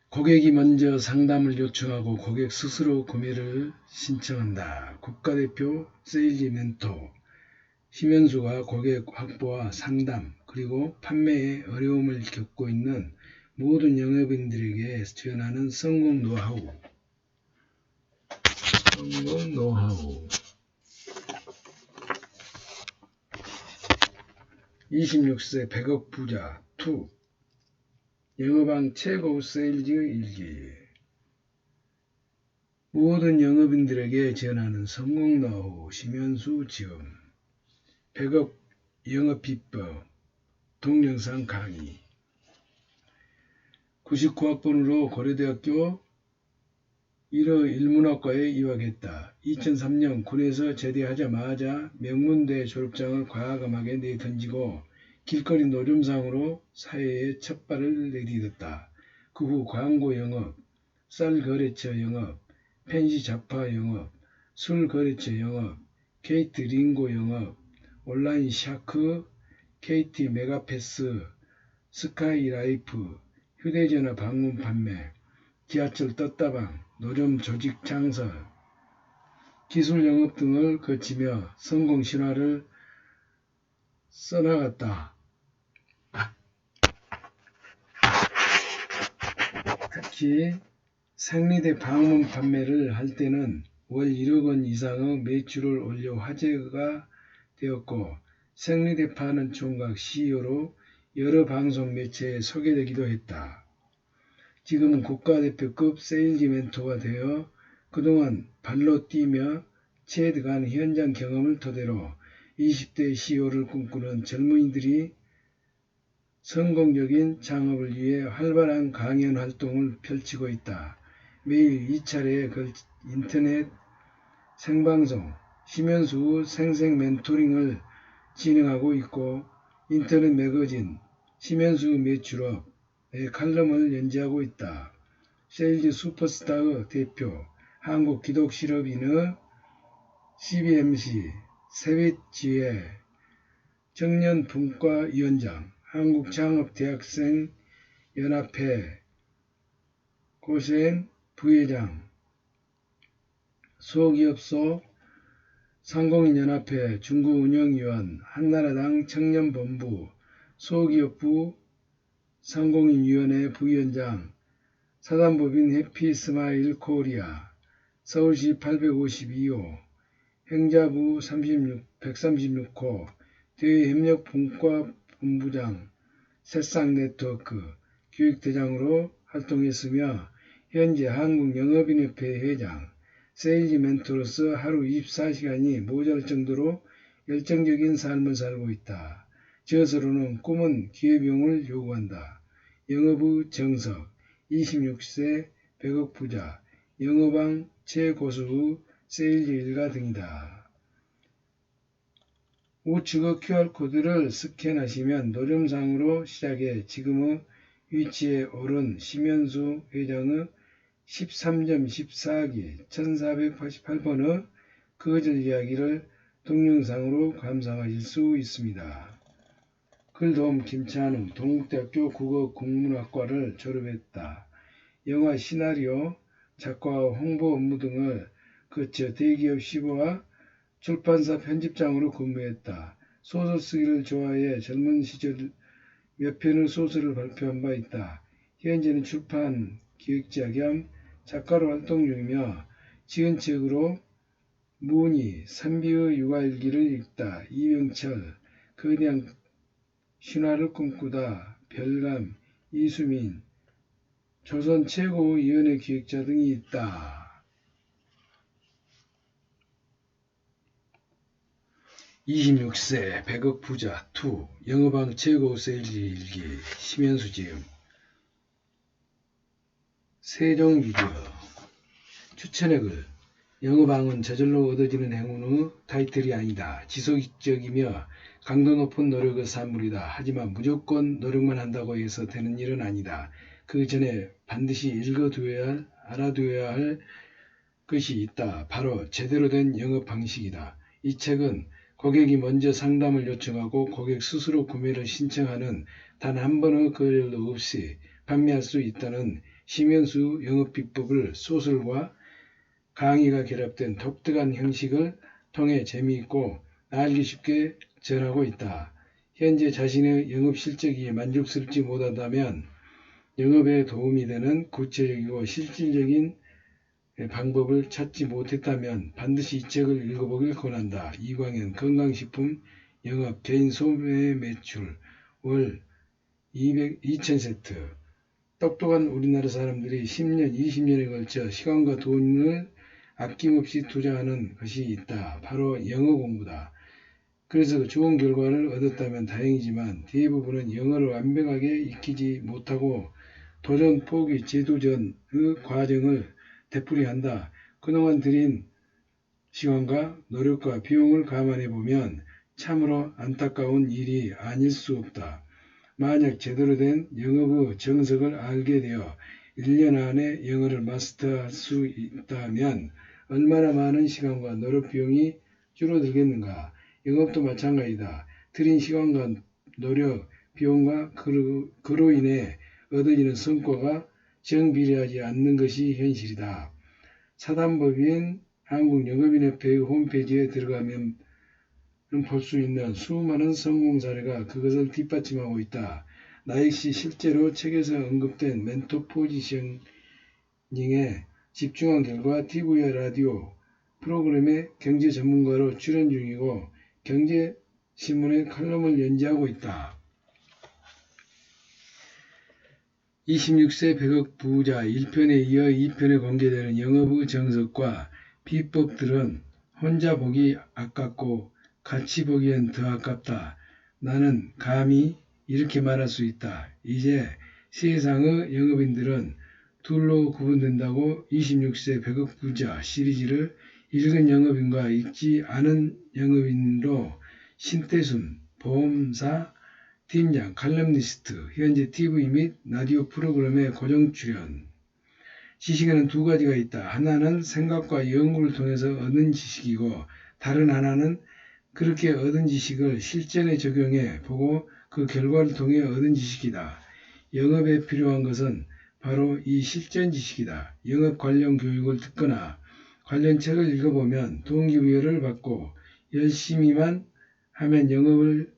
고객이 먼저 상담을 요청하고 고객 스스로 구매를 신청한다. 국가대표 세일즈 멘토 심현수가 고객 확보와 상담 그리고 판매에 어려움을 겪고 있는 모든 영업인들에게 지원하는 성공 노하우. 26세 100억 부자 2 영업왕 최고 세일즈 일기. 모든 영업인들에게 지원하는 성공 노하우 심현수 지음 100억 영업비법 동영상 강의. 99학번으로 고려대학교 1호 일문학과에 입학했다. 2003년 군에서 제대하자마자 명문대 졸업장을 과감하게 내던지고 길거리 노점상으로 사회에 첫 발을 내딛었다. 그 후 광고 영업, 쌀거래처 영업, 펜시 잡화 영업, 술거래처 영업, 케이트링고 영업, 온라인 샤크, KT 메가패스, 스카이라이프, 휴대전화 방문 판매, 지하철 떴다방, 노점 조직 장설, 기술 영업 등을 거치며 성공 신화를 써나갔다. 특히 생리대 방문 판매를 할 때는 월 1억원 이상의 매출을 올려 화제가 되었고 생리대 파는 총각 CEO로 여러 방송 매체에 소개되기도 했다. 지금은 국가대표급 세일즈 멘토가 되어 그동안 발로 뛰며 체득한 현장 경험을 토대로 20대 CEO를 꿈꾸는 젊은이들이 성공적인 창업을 위해 활발한 강연 활동을 펼치고 있다. 매일 2차례에 인터넷 생방송 심현수 생생 멘토링을 진행하고 있고 인터넷 매거진 심현수 매출업의 칼럼을 연재하고 있다. 세일즈 슈퍼스타의 대표, 한국기독실업인의 CBMC, 세빛지혜, 청년분과위원장, 한국창업대학생연합회 고센 부회장, 소기업소 상공인연합회 중구운영위원, 한나라당 청년본부 소기업부 상공인위원회 부위원장, 사단법인 해피스마일 코리아, 서울시 852호, 행자부 136호, 대외협력분과 본부장, 새싹네트워크 교육대장으로 활동했으며 현재 한국영업인협회 회장, 세일즈 멘토로서 하루 24시간이 모자랄 정도로 열정적인 삶을 살고 있다. 저서로는 꿈은 기회비용을 요구한다. 영업의 정석 26세 100억 부자, 영업왕 최고수의 세일즈 일가 등이다. 우측의 QR코드를 스캔하시면 노점상으로 시작해 지금의 위치에 오른 심현수 회장의 13.14기 1488번의 거절 이야기를 동영상으로 감상하실 수 있습니다. 글도움 김찬웅 동국대학교 국어국문학과를 졸업했다. 영화 시나리오, 작가와 홍보 업무 등을 거쳐 대기업 시보와 출판사 편집장으로 근무했다. 소설 쓰기를 좋아해 젊은 시절 몇 편의 소설을 발표한 바 있다. 현재는 출판 기획자 겸 작가로 활동 중이며 지은 책으로 문희, 산비의 육아일기를 읽다, 이병철, 거대한 신화를 꿈꾸다, 별감, 이수민, 조선 최고의 연예 기획자 등이 있다. 26세 100억 부자 2 영업왕 최고 세일즈 일기 심현수 지음 세종유교 추천의 글 영업왕은 저절로 얻어지는 행운의 타이틀이 아니다. 지속적이며 강도 높은 노력의 산물이다. 하지만 무조건 노력만 한다고 해서 되는 일은 아니다. 그 전에 반드시 읽어두어야 할, 알아두어야 할 것이 있다. 바로 제대로 된 영업 방식이다. 이 책은 고객이 먼저 상담을 요청하고 고객 스스로 구매를 신청하는 단 한 번의 거래도 없이 판매할 수 있다는 심현수 영업비법을 소설과 강의가 결합된 독특한 형식을 통해 재미있고 알기 쉽게 전하고 있다. 현재 자신의 영업 실적이 만족스럽지 못하다면 영업에 도움이 되는 구체적이고 실질적인 방법을 찾지 못했다면 반드시 이 책을 읽어보길 권한다. 이광현 건강식품 영업 개인 소매 매출 월 2000세트. 똑똑한 우리나라 사람들이 10년, 20년에 걸쳐 시간과 돈을 아낌없이 투자하는 것이 있다. 바로 영어 공부다. 그래서 좋은 결과를 얻었다면 다행이지만 대부분은 영어를 완벽하게 익히지 못하고 도전, 포기, 재도전의 과정을 되풀이한다. 그동안 들인 시간과 노력과 비용을 감안해 보면 참으로 안타까운 일이 아닐 수 없다. 만약 제대로 된 영어의 정석을 알게 되어 1년 안에 영어를 마스터할 수 있다면 얼마나 많은 시간과 노력 비용이 줄어들겠는가. 영업도 마찬가지다. 들인 시간과 노력, 비용과 그로 인해 얻어지는 성과가 정비례하지 않는 것이 현실이다. 사단법인 한국영업인협회의 홈페이지에 들어가면 볼 수 있는 수많은 성공 사례가 그것을 뒷받침하고 있다. 나 역시 실제로 책에서 언급된 멘토 포지셔닝에 집중한 결과 TV와 라디오 프로그램의 경제 전문가로 출연 중이고 경제신문의 칼럼을 연재하고 있다. 26세 100억 부자 1편에 이어 2편에 공개되는 영업의 정석과 비법들은 혼자 보기 아깝고 같이 보기엔 더 아깝다. 나는 감히 이렇게 말할 수 있다. 이제 세상의 영업인들은 둘로 구분된다고. 26세 100억 부자 시리즈를 읽은 영업인과 읽지 않은 영업인으로 신태순, 보험사 팀장, 칼럼니스트, 현재 TV 및 라디오 프로그램에 고정 출연. 지식에는 두 가지가 있다. 하나는 생각과 연구를 통해서 얻은 지식이고 다른 하나는 그렇게 얻은 지식을 실전에 적용해 보고 그 결과를 통해 얻은 지식이다. 영업에 필요한 것은 바로 이 실전 지식이다. 영업 관련 교육을 듣거나 관련 책을 읽어보면 동기부여를 받고 열심히만 하면 영업을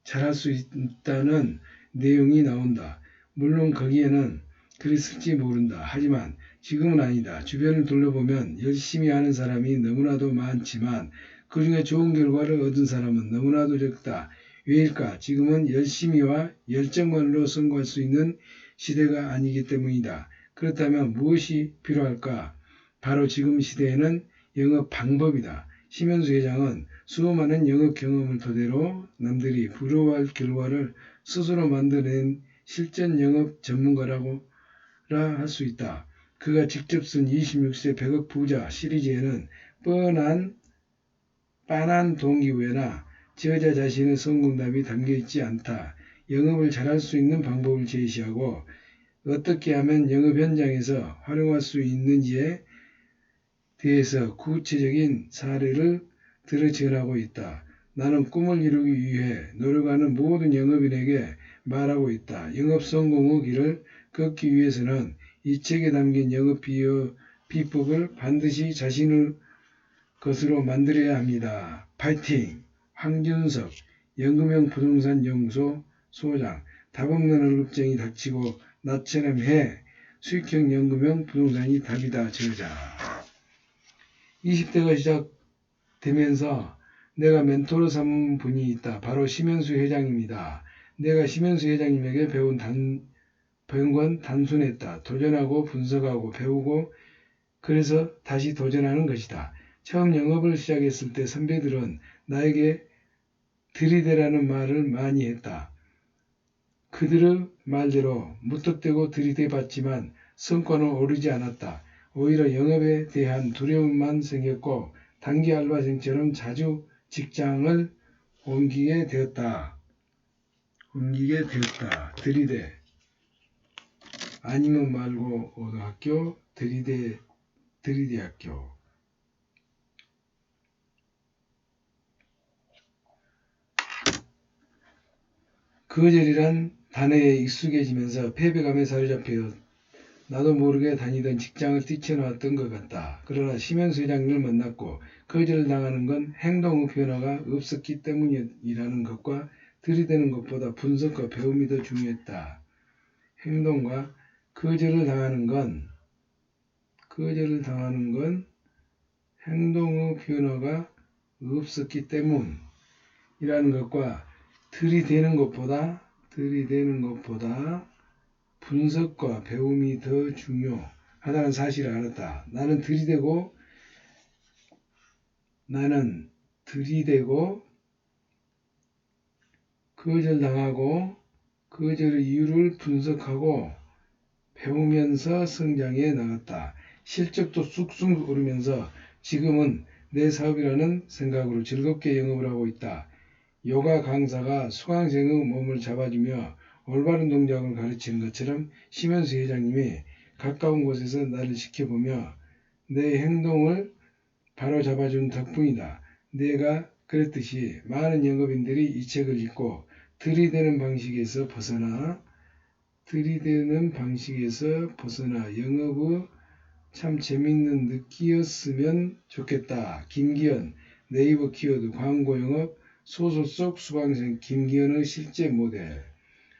잘할 수 있다는 내용이 나온다. 물론 거기에는 그랬을지 모른다. 하지만 지금은 아니다. 주변을 둘러보면 열심히 하는 사람이 너무나도 많지만 그 중에 좋은 결과를 얻은 사람은 너무나도 적다. 왜일까? 지금은 열심히와 열정만으로 성공할 수 있는 시대가 아니기 때문이다. 그렇다면 무엇이 필요할까? 바로 지금 시대에는 영업 방법이다. 심현수 회장은 수많은 영업 경험을 토대로 남들이 부러워할 결과를 스스로 만들어낸 실전 영업 전문가라고 할 수 있다. 그가 직접 쓴 26세 100억 부자 시리즈에는 빤한 동기부여나 저자 자신의 성공담이 담겨있지 않다. 영업을 잘할 수 있는 방법을 제시하고 어떻게 하면 영업 현장에서 활용할 수 있는지에 대해서 구체적인 사례를 들어 전하고 있다. 나는 꿈을 이루기 위해 노력하는 모든 영업인에게 말하고 있다. 영업 성공의 길을 걷기 위해서는 이 책에 담긴 영업 비법을 반드시 자신의 것으로 만들어야 합니다. 파이팅! 황준석 연금형 부동산 연구소 소장. 답없는 월급쟁이 닥치고 나처럼 해. 수익형 연금형 부동산이 답이다. 저자. 20대가 시작되면서 내가 멘토로 삼은 분이 있다. 바로 심현수 회장입니다. 내가 심현수 회장님에게 배운 건 단순했다. 도전하고 분석하고 배우고 그래서 다시 도전하는 것이다. 처음 영업을 시작했을 때 선배들은 나에게 들이대라는 말을 많이 했다. 그들의 말대로 무턱대고 들이대봤지만 성과는 오르지 않았다. 오히려 영업에 대한 두려움만 생겼고 단기 알바생처럼 자주 직장을 옮기게 되었다. 들이대. 아니면 말고 학교, 들이대 학교. 거절이란 단어에 익숙해지면서 패배감에 사로잡혀 나도 모르게 다니던 직장을 뛰쳐나왔던 것 같다. 그러나 심현수 회장님을 만났고 거절당하는 건 행동의 변화가 없었기 때문이라는 것과 들이대는 것보다 분석과 배움이 더 중요했다. 행동과 거절을 당하는 건 행동의 변화가 없었기 때문이라는 것과 들이대는 것보다 분석과 배움이 더 중요하다는 사실을 알았다. 나는 들이대고 거절당하고 거절의 이유를 분석하고 배우면서 성장해 나갔다. 실적도 쑥쑥 오르면서 지금은 내 사업이라는 생각으로 즐겁게 영업을 하고 있다. 요가 강사가 수강생의 몸을 잡아주며 올바른 동작을 가르치는 것처럼 심현수 회장님이 가까운 곳에서 나를 지켜보며 내 행동을 바로 잡아준 덕분이다. 내가 그랬듯이 많은 영업인들이 이 책을 읽고 들이대는 방식에서 벗어나 영업의 참 재밌는 느끼었으면 좋겠다. 김기현, 네이버 키워드 광고 영업 소설 속 수강생 김기현의 실제 모델.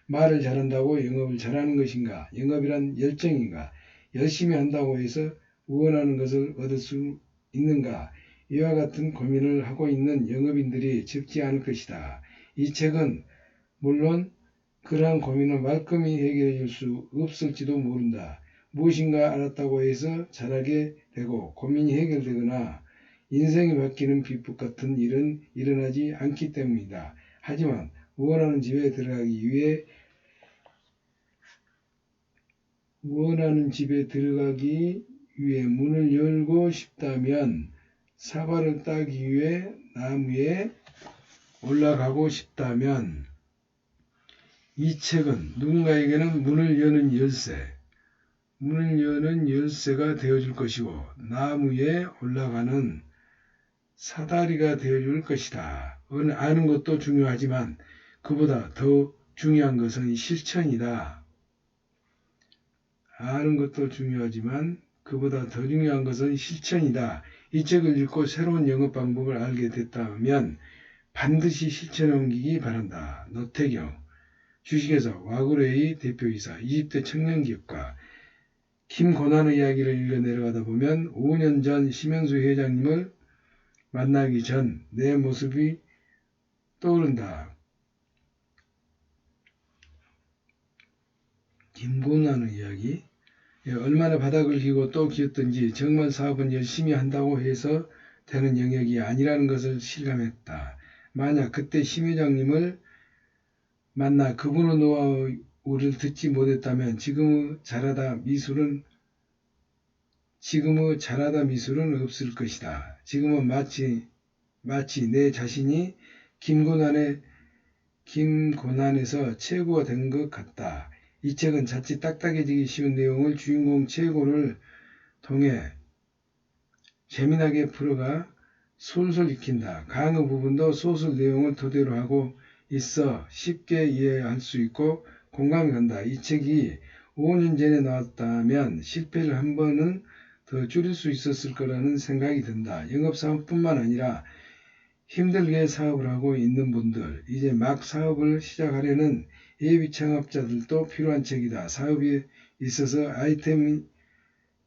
말을 잘한다고 영업을 잘하는 것인가? 영업이란 열정인가? 열심히 한다고 해서 원하는 것을 얻을 수 있는가? 이와 같은 고민을 하고 있는 영업인들이 적지 않을 것이다. 이 책은 물론 그러한 고민을 말끔히 해결해 줄 수 없을지도 모른다. 무엇인가 알았다고 해서 잘하게 되고 고민이 해결되거나 인생이 바뀌는 비법 같은 일은 일어나지 않기 때문이다. 하지만 원하는 집에 들어가기 위해 문을 열고 싶다면 사과를 따기 위해 나무에 올라가고 싶다면 이 책은 누군가에게는 문을 여는 열쇠가 되어줄 것이고 나무에 올라가는 사다리가 되어줄 것이다. 아는 것도 중요하지만 그보다 더 중요한 것은 실천이다. 이 책을 읽고 새로운 영업 방법을 알게 됐다면 반드시 실천에 옮기기 바란다. 노태경, 주식회사 와그레이 대표이사, 20대 청년기업가. 김고난의 이야기를 읽어 내려가다 보면 5년 전 심현수 회장님을 만나기 전 내 모습이 떠오른다. 김고난의 이야기. 얼마나 바닥을 기고 또 기었던지 정말 사업은 열심히 한다고 해서 되는 영역이 아니라는 것을 실감했다. 만약 그때 심 회장님을 만나 그분의 노하우를 듣지 못했다면 지금의 잘하다 미술은 없을 것이다. 지금은 마치 내 자신이 김고난에서 최고가 된 것 같다. 이 책은 자칫 딱딱해지기 쉬운 내용을 주인공 최고를 통해 재미나게 풀어가 솔솔 익힌다. 강의 부분도 소설 내용을 토대로 하고 있어 쉽게 이해할 수 있고 공감이 간다. 이 책이 5년 전에 나왔다면 실패를 한 번은 더 줄일 수 있었을 거라는 생각이 든다. 영업사원뿐만 아니라 힘들게 사업을 하고 있는 분들, 이제 막 사업을 시작하려는 예비 창업자들도 필요한 책이다. 사업에 있어서 아이템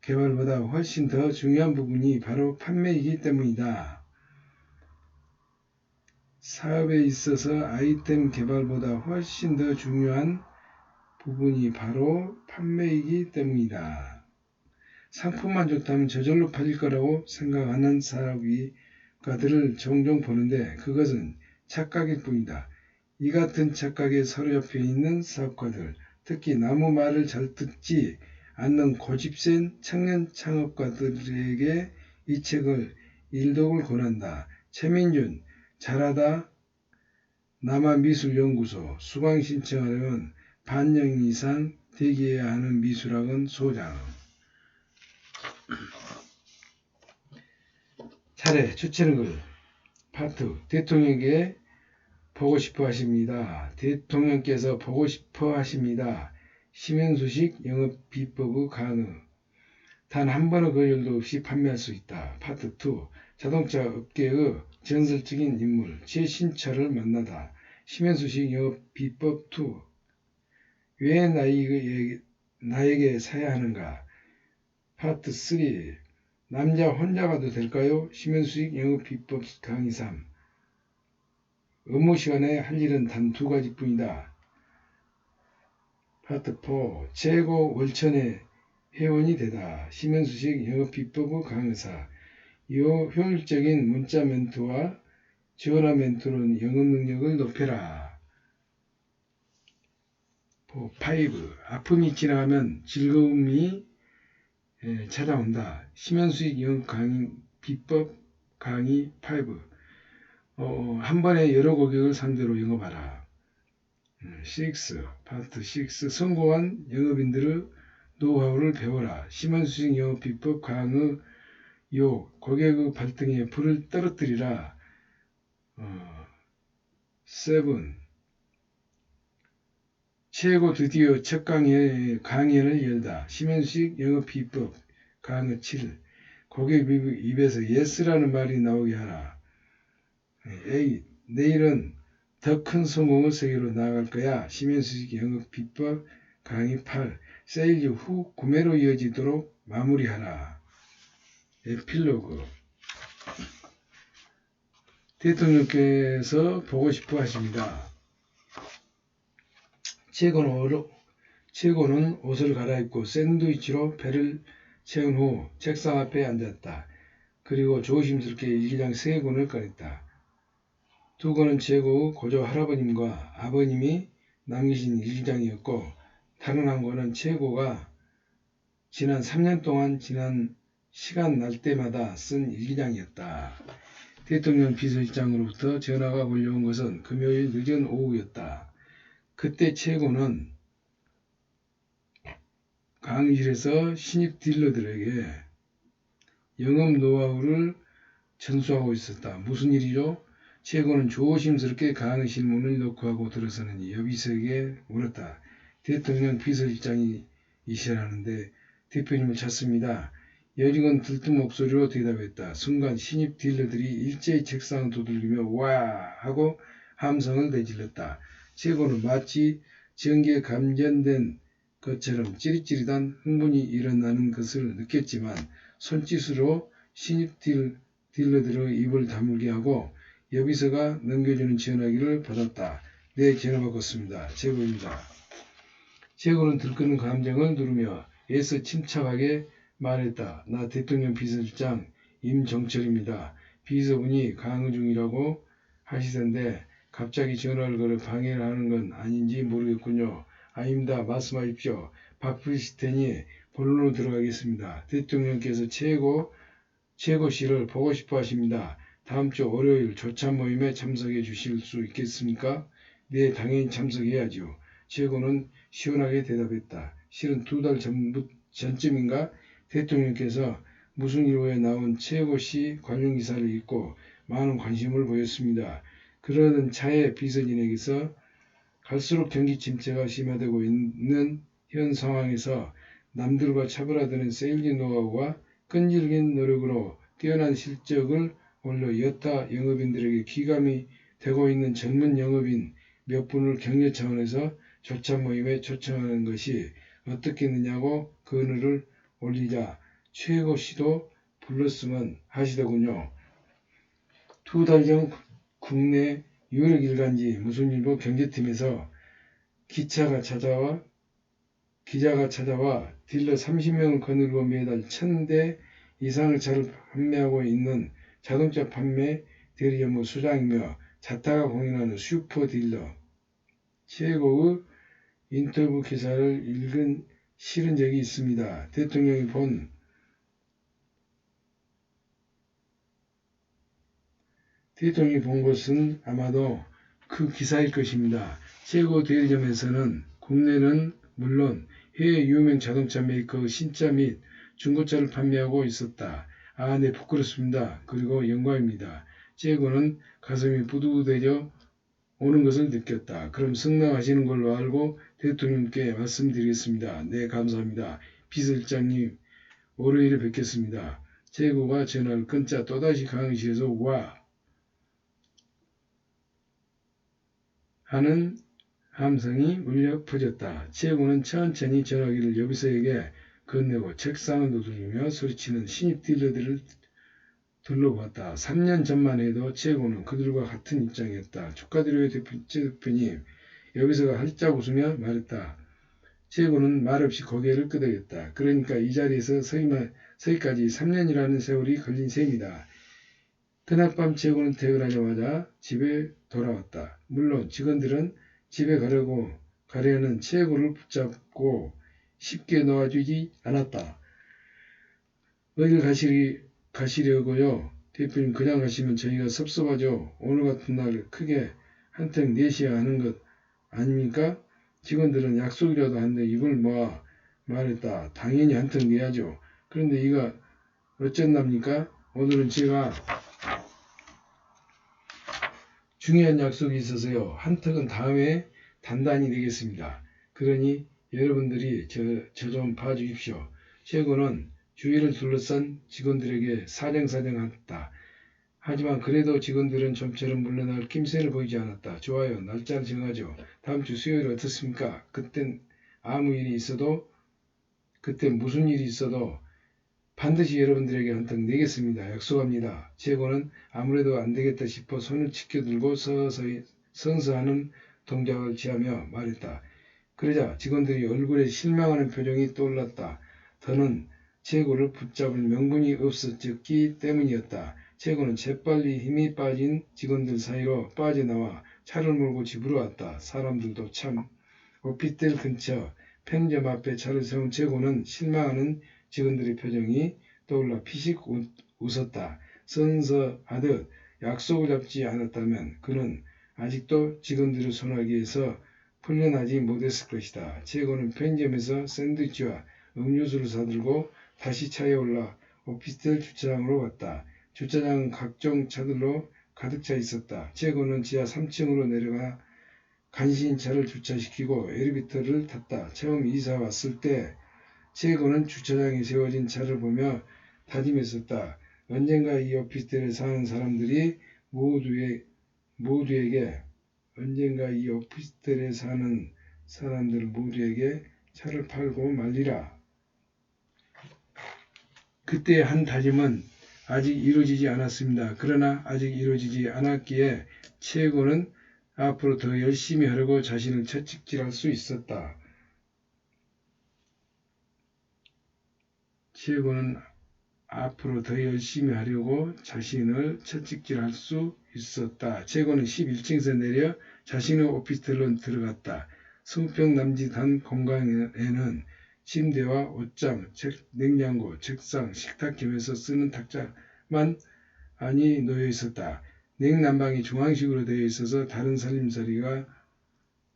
개발보다 훨씬 더 중요한 부분이 바로 판매이기 때문이다. 사업에 있어서 아이템 개발보다 훨씬 더 중요한 부분이 바로 판매이기 때문이다. 상품만 좋다면 저절로 팔릴 거라고 생각하는 사업가들을 종종 보는데 그것은 착각일 뿐이다. 이 같은 착각에 사로잡혀 있는 사업가들, 특히 남의 말을 잘 듣지 않는 고집센 청년 창업가들에게 이 책을 일독을 권한다. 최민준, 잘하다 남아미술연구소, 수강 신청하려면 반년 이상 대기해야 하는 미술학원 소장. 차례 추천의 글 파트. 대통령께 보고 싶어 하십니다. 대통령께서 보고 싶어 하십니다. 심현수식 영업 비법의 강의. 단 한 번의 거절도 없이 판매할 수 있다. 파트 2. 자동차 업계의 전설적인 인물 최신철을 만나다. 심현수식 영업 비법 2. 왜 나에게 사야 하는가? 파트 3. 남자 혼자 가도 될까요? 심현수식 영업 비법 강의 3. 업무 시간에 할 일은 단 2가지뿐이다. 파트 4. 최고 월천의 회원이 되다. 심현수식 영업 비법의 강의사. 효율적인 문자 멘트와 전화 멘트로는 영업 능력을 높여라. 5. 아픔이 지나가면 즐거움이 찾아온다. 심현수식 영업 강의 비법 강의 5. 한 번에 여러 고객을 상대로 영업하라. 6. 파트 6. 성공한 영업인들의 노하우를 배워라. 심현수식 영업 비법 강의 6. 고객의 발등에 불을 떨어뜨리라. 7. 최고 드디어 첫 강연을 열다. 심현수식 영업 비법 강의 7. 고객 입에서 예스라는 말이 나오게 하라. 8. 내일은 더 큰 성공의 세계로 나아갈 거야. 심현수식 영업 비법 강의 8. 세일즈 후 구매로 이어지도록 마무리하라. 에필로그. 대통령께서 보고 싶어 하십니다. 최고는 옷을 갈아입고 샌드위치로 배를 채운 후 책상 앞에 앉았다. 그리고 조심스럽게 일기장 3권을 꺼냈다. 2권은 최고의 고조 할아버님과 아버님이 남기신 일기장이었고, 다른 한 권은 최고가 지난 3년 동안 지난 시간 날 때마다 쓴 일기장이었다. 대통령 비서실장으로부터 전화가 걸려온 것은 금요일 늦은 오후였다. 그때 최고는 강의실에서 신입 딜러들에게 영업 노하우를 전수하고 있었다. 무슨 일이죠? 최고는 조심스럽게 강의실 문을 노크하고 들어서는 여비서에게 물었다. 대통령 비서실장이시라는데 대표님을 찾습니다. 여직원 들뜬 목소리로 대답했다. 순간 신입 딜러들이 일제히 책상을 두들기며 와 하고 함성을 내질렀다. 최고는 마치 전기에 감전된 것처럼 찌릿찌릿한 흥분이 일어나는 것을 느꼈지만 손짓으로 신입 딜러들의 입을 다물게 하고 여비서가 넘겨주는 전화기를 받았다. 네, 전화 바꿨습니다. 최고입니다. 최고는 들끓는 감정을 누르며 애써 침착하게 말했다. 나 대통령 비서실장 임정철입니다. 비서분이 강의 중이라고 하시던데 갑자기 전화를 걸어 방해를 하는 건 아닌지 모르겠군요. 아닙니다. 말씀하십시오. 바쁘실 테니 본론으로 들어가겠습니다. 대통령께서 최고씨를 보고 싶어 하십니다. 다음 주 월요일 조찬 모임에 참석해 주실 수 있겠습니까? 네, 당연히 참석해야죠. 최고는 시원하게 대답했다. 실은 2달 전쯤인가 대통령께서 무슨 일로에 나온 최고씨 관련 기사를 읽고 많은 관심을 보였습니다. 그러던 차에 비서진에게서 갈수록 경기 침체가 심화되고 있는 현 상황에서 남들과 차별화되는 세일즈 노하우와 끈질긴 노력으로 뛰어난 실적을 올려 여타 영업인들에게 귀감이 되고 있는 젊은 영업인 몇 분을 격려 차원에서 조찬 모임에 초청하는 것이 어떻겠느냐고 건의를 올리자 최고씨도 불렀으면 하시더군요. 2달 전 국내 유력 일간지 무슨일보 경제팀에서 기자가 찾아와 딜러 30명을 거느리고 매달 1000대 이상의 차를 판매하고 있는 자동차 판매 대리점의 수장이며 자타가 공인하는 슈퍼 딜러 최고의 인터뷰 기사를 실은 적이 있습니다. 대통령이 본 것은 아마도 그 기사일 것입니다. 최고 대리점에서는 국내는 물론 해외 유명 자동차 메이커의 신차 및 중고차를 판매하고 있었다. 아, 네, 부끄럽습니다. 그리고 영광입니다. 최고는 가슴이 뿌듯해져 오는 것을 느꼈다. 그럼 승낙하시는 걸로 알고 대통령께 말씀드리겠습니다. 네, 감사합니다. 비서실장님, 월요일에 뵙겠습니다. 최고가 전화를 끊자 또다시 강의실에서 와 하는 함성이 울려 퍼졌다. 최고는 천천히 전화기를 여비서에게 건네고 책상을 두드리며 소리치는 신입 딜러들을 둘러보았다. 3년 전만 해도 최고는 그들과 같은 입장이었다. 축하드려요, 대표님. 여비서가 활짝 웃으며 말했다. 최고는 말없이 고개를 끄덕였다. 그러니까 이 자리에서 서기까지 3년이라는 세월이 걸린 셈이다. 그날 밤 최고는 퇴근하자마자 집에 돌아왔다. 물론 직원들은 집에 가려는 최고를 붙잡고 쉽게 놓아주지 않았다. 어딜 가시려고요? 대표님 그냥 가시면 저희가 섭섭하죠. 오늘 같은 날 크게 한턱 내셔야 하는 것 아닙니까? 직원들은 약속이라도 한데 입을 모아 말했다. 당연히 한턱 내야죠. 그런데 이가 어쩐답니까? 오늘은 제가 중요한 약속이 있어서요. 한턱은 다음에 단단히 내겠습니다. 그러니 여러분들이 저 좀 봐주십시오. 최고는 주위를 둘러싼 직원들에게 사정사정했다. 하지만 그래도 직원들은 좀처럼 물러날 낌새를 보이지 않았다. 좋아요. 날짜를 정하죠. 다음 주 수요일 어떻습니까? 그땐 무슨 일이 있어도 반드시 여러분들에게 한턱 내겠습니다. 약속합니다. 최고는 아무래도 안되겠다 싶어 손을 치켜들고 서서히 선서하는 동작을 취하며 말했다. 그러자 직원들이 얼굴에 실망하는 표정이 떠올랐다. 더는 최고를 붙잡을 명분이 없었기 때문이었다. 최고는 재빨리 힘이 빠진 직원들 사이로 빠져나와 차를 몰고 집으로 왔다. 사람들도 참. 오피스텔 근처 편의점 앞에 차를 세운 최고는 실망하는 직원들의 표정이 떠올라 피식 웃었다. 선서하듯 약속을 잡지 않았다면 그는 아직도 직원들의 손아귀에서 풀려나지 못했을 것이다. 최고는 편의점에서 샌드위치와 음료수를 사들고 다시 차에 올라 오피스텔 주차장으로 갔다. 주차장은 각종 차들로 가득 차 있었다. 최고는 지하 3층으로 내려가 간신히 차를 주차시키고 엘리베이터를 탔다. 처음 이사 왔을 때 최고는 주차장에 세워진 차를 보며 다짐했었다. 언젠가 이 오피스텔에 사는 사람들이 모두에게 차를 팔고 말리라. 그때의 한 다짐은 아직 이루어지지 않았습니다. 그러나 아직 이루어지지 않았기에 최고는 앞으로 더 열심히 하려고 자신을 채찍질할 수 있었다. 최고는 앞으로 더 열심히 하려고 자신을 채찍질할 수 있었다. 최고는 11층에서 내려 자신의 오피스텔로 들어갔다. 20평 남짓한 공간에는 침대와 옷장, 냉장고, 책상, 식탁 겸해서 쓰는 탁자만 많이 놓여 있었다. 냉난방이 중앙식으로 되어 있어서 다른 살림살이가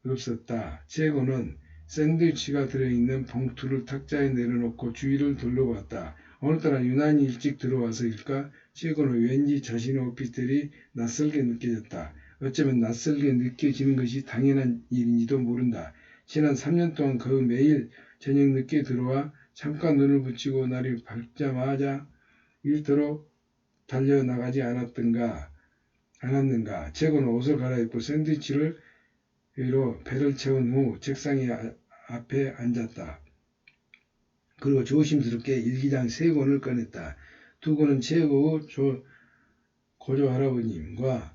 없었다. 최고는 샌드위치가 들어있는 봉투를 탁자에 내려놓고 주위를 둘러봤다. 오늘따라 유난히 일찍 들어와서일까? 최고는 왠지 자신의 오피스텔이 낯설게 느껴졌다. 어쩌면 낯설게 느껴지는 것이 당연한 일인지도 모른다. 지난 3년 동안 거의 매일 저녁 늦게 들어와 잠깐 눈을 붙이고 날이 밝자마자 일터로 달려나가지 않았는가. 최고는 옷을 갈아입고 샌드위치를 위로 배를 채운 후 책상 앞에 앉았다. 그리고 조심스럽게 일기장 3권을 꺼냈다. 2권은 최고의 고조 할아버님과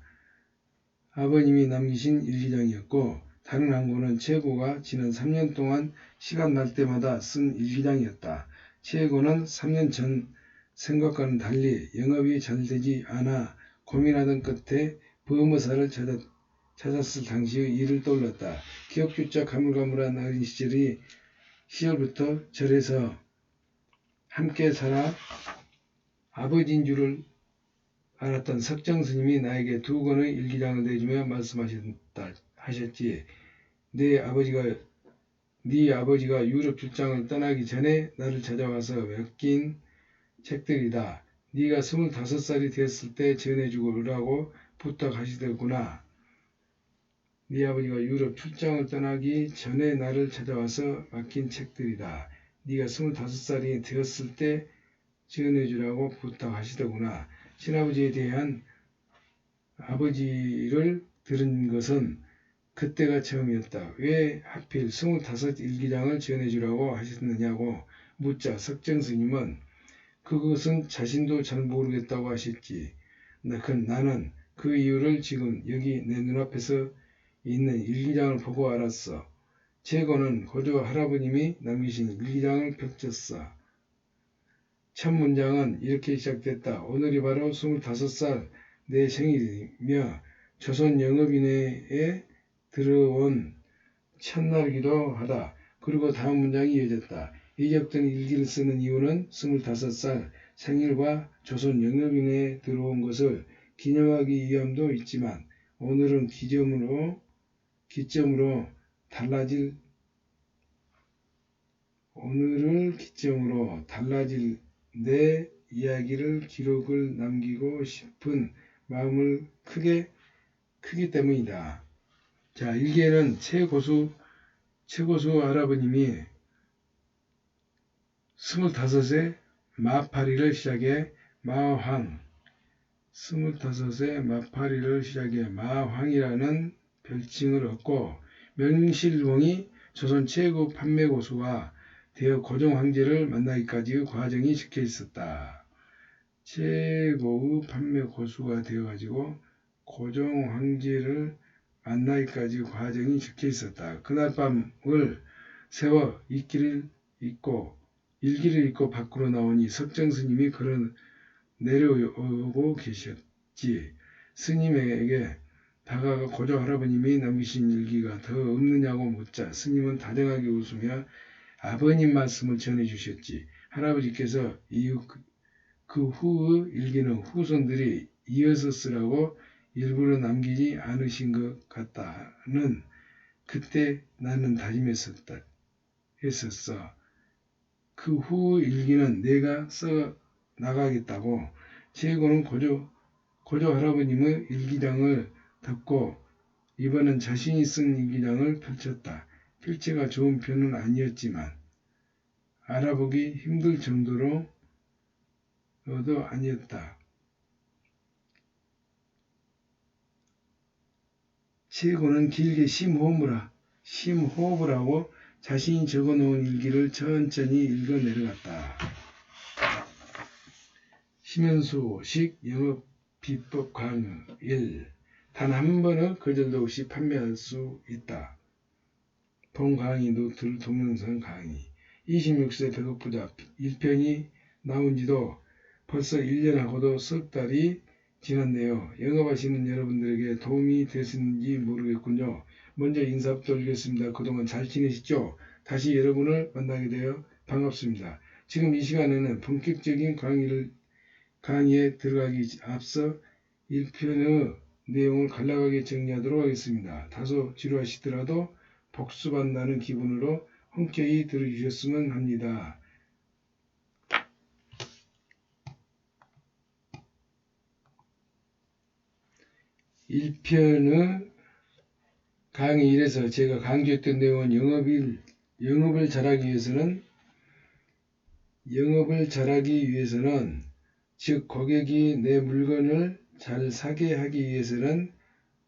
아버님이 남기신 일기장이었고 다른 한 권은 최고가 지난 3년 동안 시간 날 때마다 쓴 일기장이었다. 최고는 3년 전 생각과는 달리 영업이 잘 되지 않아 고민하던 끝에 보험회사를 찾았을 당시의 일을 떠올렸다. 기억조차 가물가물한 어린 시절부터 절에서 함께 살아 아버지인 줄을 알았던 석정스님이 나에게 2권의 일기장을 내주며 말씀하셨지. 네 아버지가 유럽 출장을 떠나기 전에 나를 찾아와서 맡긴 책들이다. 네가 25살이 되었을 때 전해주고 오라고 부탁하시더구나. 네 아버지가 유럽 출장을 떠나기 전에 나를 찾아와서 맡긴 책들이다. 네가 25살이 되었을 때 지어내주라고 부탁하시더구나. 친아버지에 대한 아버지를 들은 것은 그때가 처음이었다. 왜 하필 25 일기장을 지어내주라고 하셨느냐고 묻자 석정 스님은 그것은 자신도 잘 모르겠다고 하셨지. 나는 그 이유를 지금 여기 내 눈앞에서 있는 일기장을 보고 알았어. 제고는 고조 할아버님이 남기신 일기장을 펼쳤어. 첫 문장은 이렇게 시작됐다. 오늘이 바로 25살 내 생일이며 조선 영업인회에 들어온 첫날이기도 하다. 그리고 다음 문장이 이어졌다. 이적된 일기를 쓰는 이유는 25살 생일과 조선 영업인회에 들어온 것을 기념하기 위함도 있지만 오늘은 기점으로 달라질 내 이야기를 기록을 남기고 싶은 마음을 크기 때문이다. 자, 일기에는 최고수 할아버님이 25세 마파리를 시작해 마황이라는 별칭을 얻고 명실공히 조선 최고 판매 고수가 되어 고종 황제를 만나기까지의 과정이 적혀 있었다. 최고의 판매 고수가 되어가지고 고종 황제를 만나기까지 과정이 적혀 있었다. 그날 밤을 새워 일기를 읽고 밖으로 나오니 석정 스님이 걸어 내려오고 계셨지. 스님에게 다가가 고조 할아버님이 남기신 일기가 더 없느냐고 묻자 스님은 다정하게 웃으며 아버님 말씀을 전해주셨지. 할아버지께서 그 후의 일기는 후손들이 이어서 쓰라고 일부러 남기지 않으신 것 같다는 그때 나는 다짐했었어. 그 후 일기는 내가 써 나가겠다고. 최고는 고조 할아버님의 일기장을 듣고 이번엔 자신이 쓴 일기장을 펼쳤다. 필체가 좋은 편은 아니었지만 알아보기 힘들 정도로도 아니었다. 최고는 길게 심호흡을 하고 자신이 적어놓은 일기를 천천히 읽어 내려갔다. 심현수식 영업 비법 강의 1. 단 한 번의 거절도 없이 판매할 수 있다. 본 강의 노트를 동영상 강의 26세 백업부자 1편이 나온 지도 벌써 1년하고도 석 달이 지났네요. 영업하시는 여러분들에게 도움이 되셨는지 모르겠군요. 먼저 인사드리겠습니다. 그동안 잘 지내셨죠? 다시 여러분을 만나게 되어 반갑습니다. 지금 이 시간에는 본격적인 강의에 들어가기 앞서 1편의 내용을 간략하게 정리하도록 하겠습니다. 다소 지루하시더라도 복습한다는 기분으로 흔쾌히 들어주셨으면 합니다. 1편의 강의 1에서 제가 강조했던 내용은 영업을 잘하기 위해서는 즉 고객이 내 물건을 잘 사게 하기 위해서는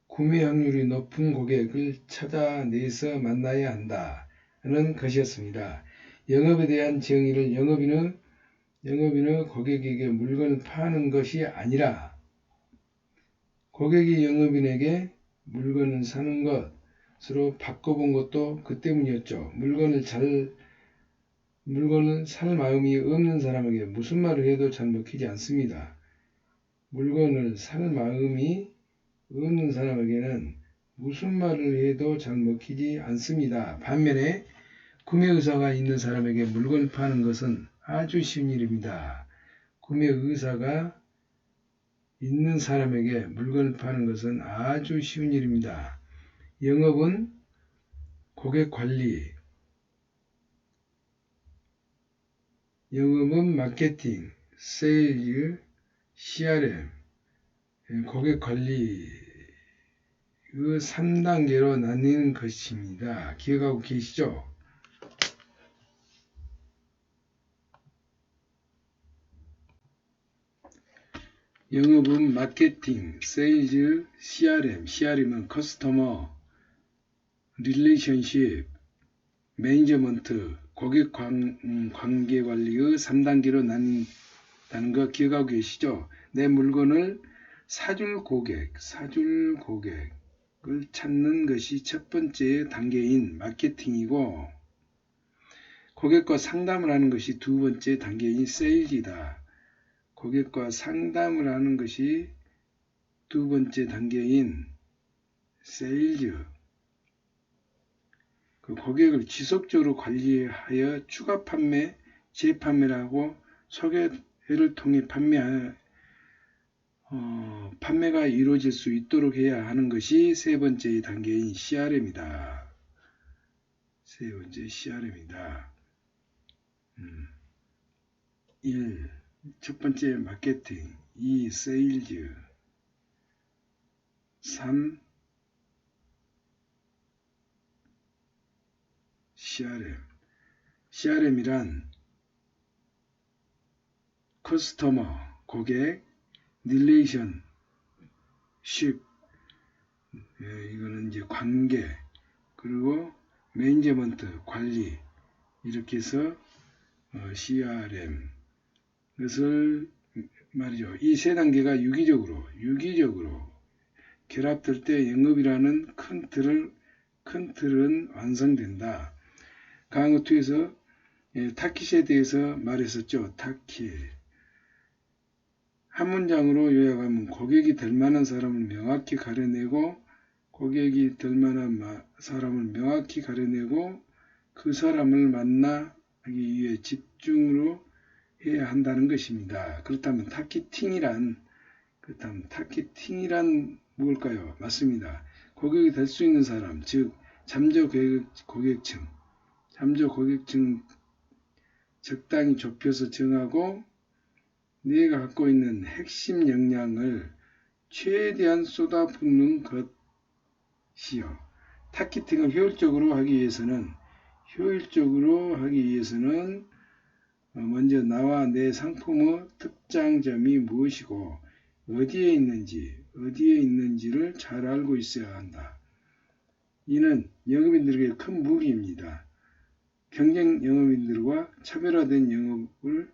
구매 확률이 높은 고객을 찾아내서 만나야 한다는 것이었습니다. 영업에 대한 정의를 영업인의 고객에게 물건을 파는 것이 아니라 고객이 영업인에게 물건을 사는 것으로 바꿔본 것도 그 때문이었죠. 물건을 살 마음이 없는 사람에게 무슨 말을 해도 잘 먹히지 않습니다. 물건을 살 마음이 없는 사람에게는 무슨 말을 해도 잘 먹히지 않습니다. 반면에 구매 의사가 있는 사람에게 물건을 파는 것은 아주 쉬운 일입니다. 구매 의사가 있는 사람에게 물건을 파는 것은 아주 쉬운 일입니다. 영업은 고객 관리, 영업은 마케팅, 세일, CRM, 고객 관리가 그 3단계로 나뉘는 것입니다. 기억하고 계시죠? 영업은 마케팅, 세일즈, CRM은 커스터머 릴레이션십, 매니저먼트, 고객 관계 관리의 3단계로 나눈다는 거 기억하고 계시죠? 내 물건을 사줄 고객을 찾는 것이 첫 번째 단계인 마케팅이고, 고객과 상담을 하는 것이 두 번째 단계인 세일즈이다. 고객과 상담을 하는 것이 두 번째 단계인 세일즈. 그 고객을 지속적으로 관리하여 추가 판매, 재판매를 하고 소개를 통해 판매가 이루어질 수 있도록 해야 하는 것이 세 번째 단계인 CRM이다. 세 번째 CRM이다. 1. 첫 번째 마케팅, 2. 세일즈, 3. CRM이란 커스터머, 고객, 릴레이션십, 이거는 이제 관계, 그리고 매니저먼트, 관리, 이렇게 해서 CRM. 그것을 말이죠. 이 세 단계가 유기적으로 결합될 때 영업이라는 큰 틀은 완성된다. 강의 2에서 타깃에 대해서 말했었죠. 타깃. 한 문장으로 요약하면 고객이 될 만한 사람을 명확히 가려내고 그 사람을 만나기 위해 집중으로 해야 한다는 것입니다. 그렇다면 타깃팅이란 무엇일까요? 맞습니다. 고객이 될 수 있는 사람, 즉 잠재 고객층 적당히 좁혀서 정하고 네가 갖고 있는 핵심 역량을 최대한 쏟아붓는 것이요. 타깃팅을 효율적으로 하기 위해서는 먼저 나와 내 상품의 특장점이 무엇이고 어디에 있는지를 잘 알고 있어야 한다. 이는 영업인들에게 큰 무기입니다. 경쟁 영업인들과 차별화된 영업을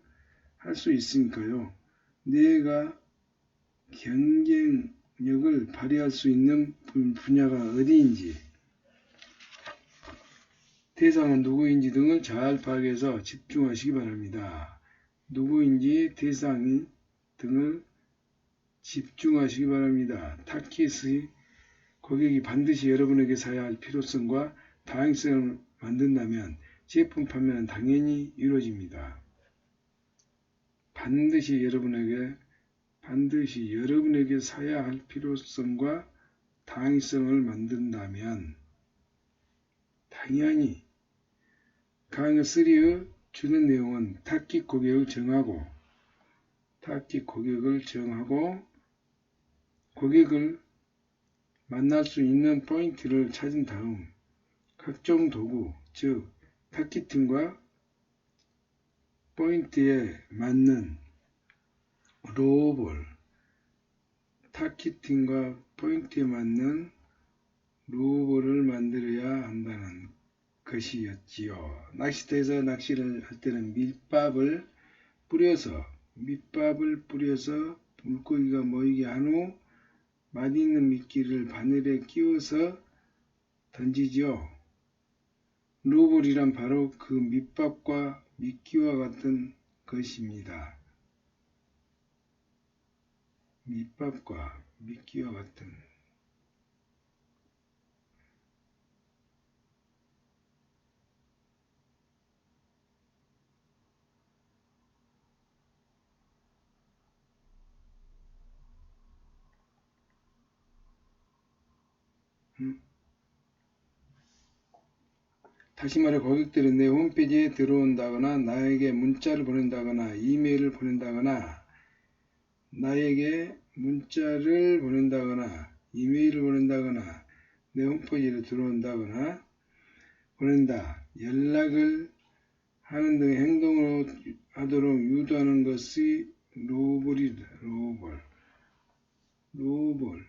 할 수 있으니까요. 내가 경쟁력을 발휘할 수 있는 분야가 어디인지, 대상은 누구인지 등을 잘 파악해서 집중하시기 바랍니다. 누구인지, 대상이 등을 집중하시기 바랍니다. 타깃의 고객이 반드시 여러분에게 사야 할 필요성과 다양성을 만든다면 제품 판매는 당연히 이루어집니다. 반드시 여러분에게 사야 할 필요성과 다양성을 만든다면 당연히 강의 3의 주는 내용은 타깃 고객을 정하고 고객을 만날 수 있는 포인트를 찾은 다음 각종 도구, 즉 타깃팅과 포인트에 맞는 로봇을 만들어야 한다는 것이었지요. 낚시터에서 낚시를 할 때는 밑밥을 뿌려서 물고기가 모이게 한 후 맛있는 미끼를 바늘에 끼워서 던지지요. 로봇이란 바로 그 밑밥과 미끼와 같은 것입니다. 밑밥과 미끼와 같은 다시 말해 고객들은 내 홈페이지에 들어온다거나 나에게 문자를 보낸다거나 이메일을 보낸다거나 내 홈페이지로 들어온다거나 보낸다, 연락을 하는 등의 행동을 하도록 유도하는 것이 로벌이다. 로벌.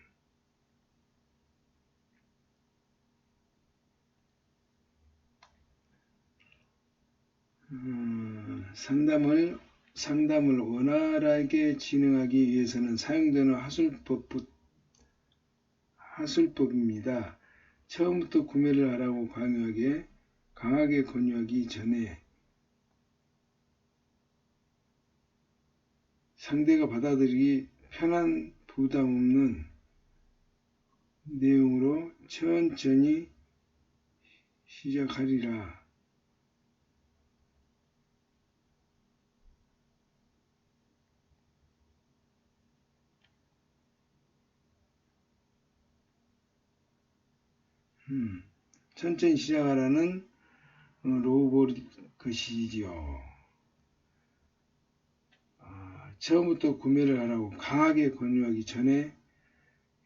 상담을 원활하게 진행하기 위해서는 사용되는 하술법입니다. 처음부터 구매를 하라고 강하게 권유하기 전에 상대가 받아들이기 편한 부담 없는 내용으로 천천히 시작하리라. 천천히 시작하라는 로봇 것이지요. 처음부터 구매를 하라고 강하게 권유하기 전에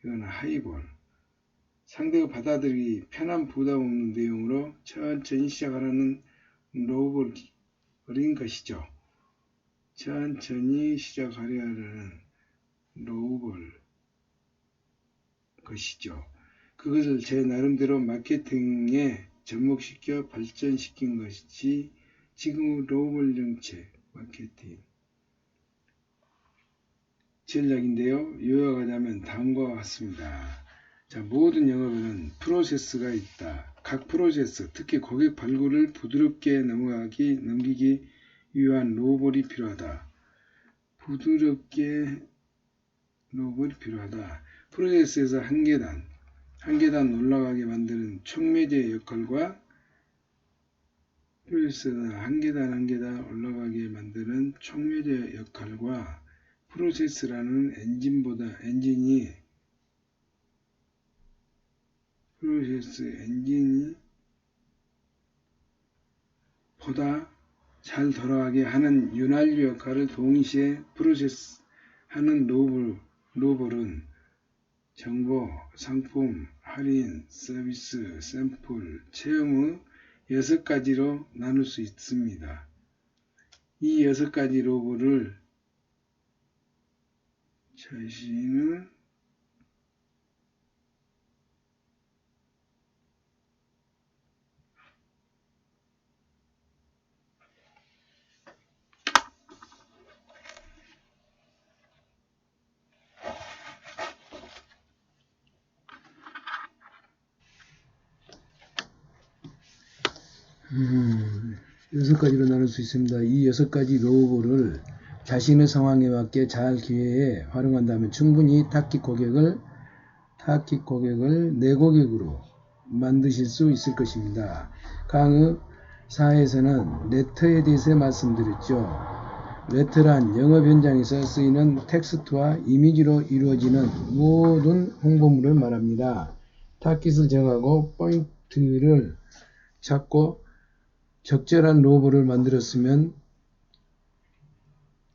이건 하이볼. 상대가 받아들이기 편한 부담 없는 내용으로 천천히 시작하라는 로봇인 것이죠. 천천히 시작하려는 로봇 것이죠. 그것을 제 나름대로 마케팅에 접목시켜 발전시킨 것이 지금 로봇 정책 마케팅 전략인데요. 요약하자면 다음과 같습니다. 자, 모든 영업에는 프로세스가 있다. 각 프로세스, 특히 고객 발굴을 부드럽게 넘기기 위한 로봇이 필요하다. 프로세스에서 한 계단 올라가게 만드는 촉매제 역할과 프로세스라는 엔진이 보다 잘 돌아가게 하는 윤활유 역할을 동시에 프로세스 하는 로봇은 정보, 상품, 할인, 서비스, 샘플, 체험의 6가지로 나눌 수 있습니다. 이 6가지 로봇을 자신은 여섯 가지로 나눌 수 있습니다. 이 6가지 로봇을 자신의 상황에 맞게 잘 기회에 활용한다면 충분히 타깃 고객을 내 고객으로 만드실 수 있을 것입니다. 강의 4에서는 레터에 대해서 말씀드렸죠. 레터란 영업 현장에서 쓰이는 텍스트와 이미지로 이루어지는 모든 홍보물을 말합니다. 타깃을 정하고 포인트를 찾고 적절한 로고를 만들었으면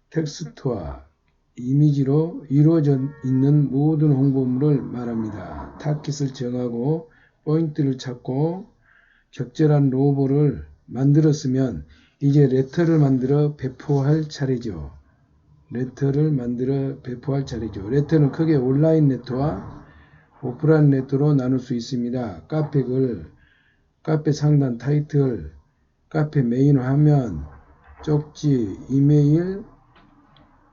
텍스트와 이미지로 이루어져 있는 모든 홍보물을 말합니다. 타깃을 정하고 포인트를 찾고 적절한 로고를 만들었으면 이제 레터를 만들어 배포할 차례죠. 레터는 크게 온라인 레터와 오프라인 레터로 나눌 수 있습니다. 카페 글, 카페 상단 타이틀, 카페 메인 화면, 쪽지, 이메일,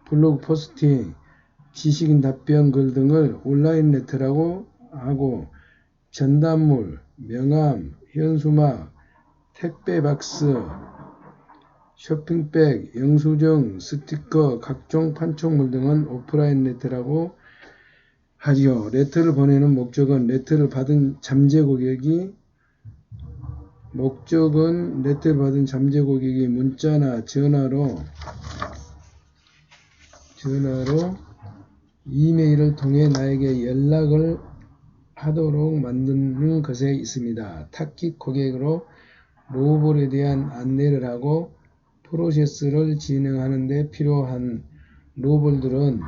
블로그 포스팅, 지식인 답변 글 등을 온라인 레터라고 하고 전단물, 명함, 현수막, 택배 박스, 쇼핑백, 영수증, 스티커, 각종 판촉물 등은 오프라인 레터라고 하지요. 레터를 보내는 목적은 레터를 받은 잠재 고객이 문자나 전화로 이메일을 통해 나에게 연락을 하도록 만드는 것에 있습니다. 타깃 고객으로 로봇에 대한 안내를 하고 프로세스를 진행하는 데 필요한 로봇들은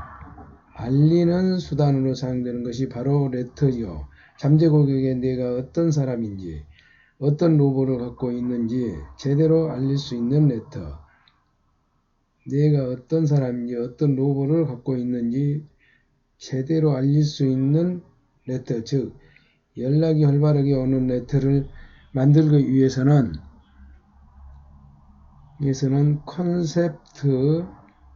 알리는 수단으로 사용되는 것이 바로 레터지요. 잠재 고객에 내가 어떤 사람인지, 어떤 로봇을 갖고 있는지 제대로 알릴 수 있는 레터. 내가 어떤 사람인지, 어떤 로봇을 갖고 있는지 제대로 알릴 수 있는 레터, 즉 연락이 활발하게 오는 레터를 만들기 위해서는 컨셉트,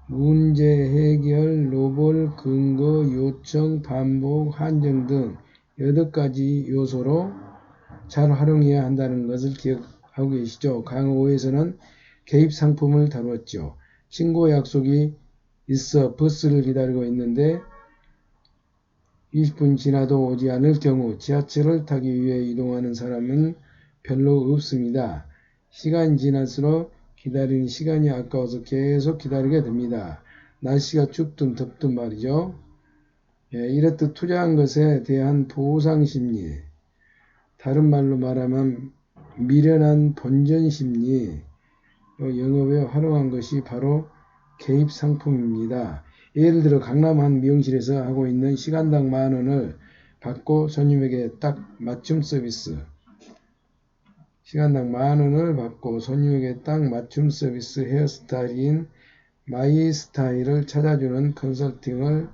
문제 해결, 로봇, 근거, 요청, 반복, 한정 등 8가지 요소로 잘 활용해야 한다는 것을 기억하고 계시죠? 강의 5에서는 개입 상품을 다루었죠. 친구 약속이 있어 버스를 기다리고 있는데 20분 지나도 오지 않을 경우 지하철을 타기 위해 이동하는 사람은 별로 없습니다. 시간이 지날수록 기다리는 시간이 아까워서 계속 기다리게 됩니다. 날씨가 춥든 덥든 말이죠. 이렇듯 투자한 것에 대한 보상심리, 다른 말로 말하면 미련한 본전심리, 영업에 활용한 것이 바로 개입상품입니다. 예를 들어 강남 한 미용실에서 하고 있는 시간당 10,000원을 받고 손님에게 딱 맞춤 서비스, 시간당 10,000원을 받고 손님에게 딱 맞춤 서비스 헤어스타일인 마이 스타일을 찾아주는 컨설팅을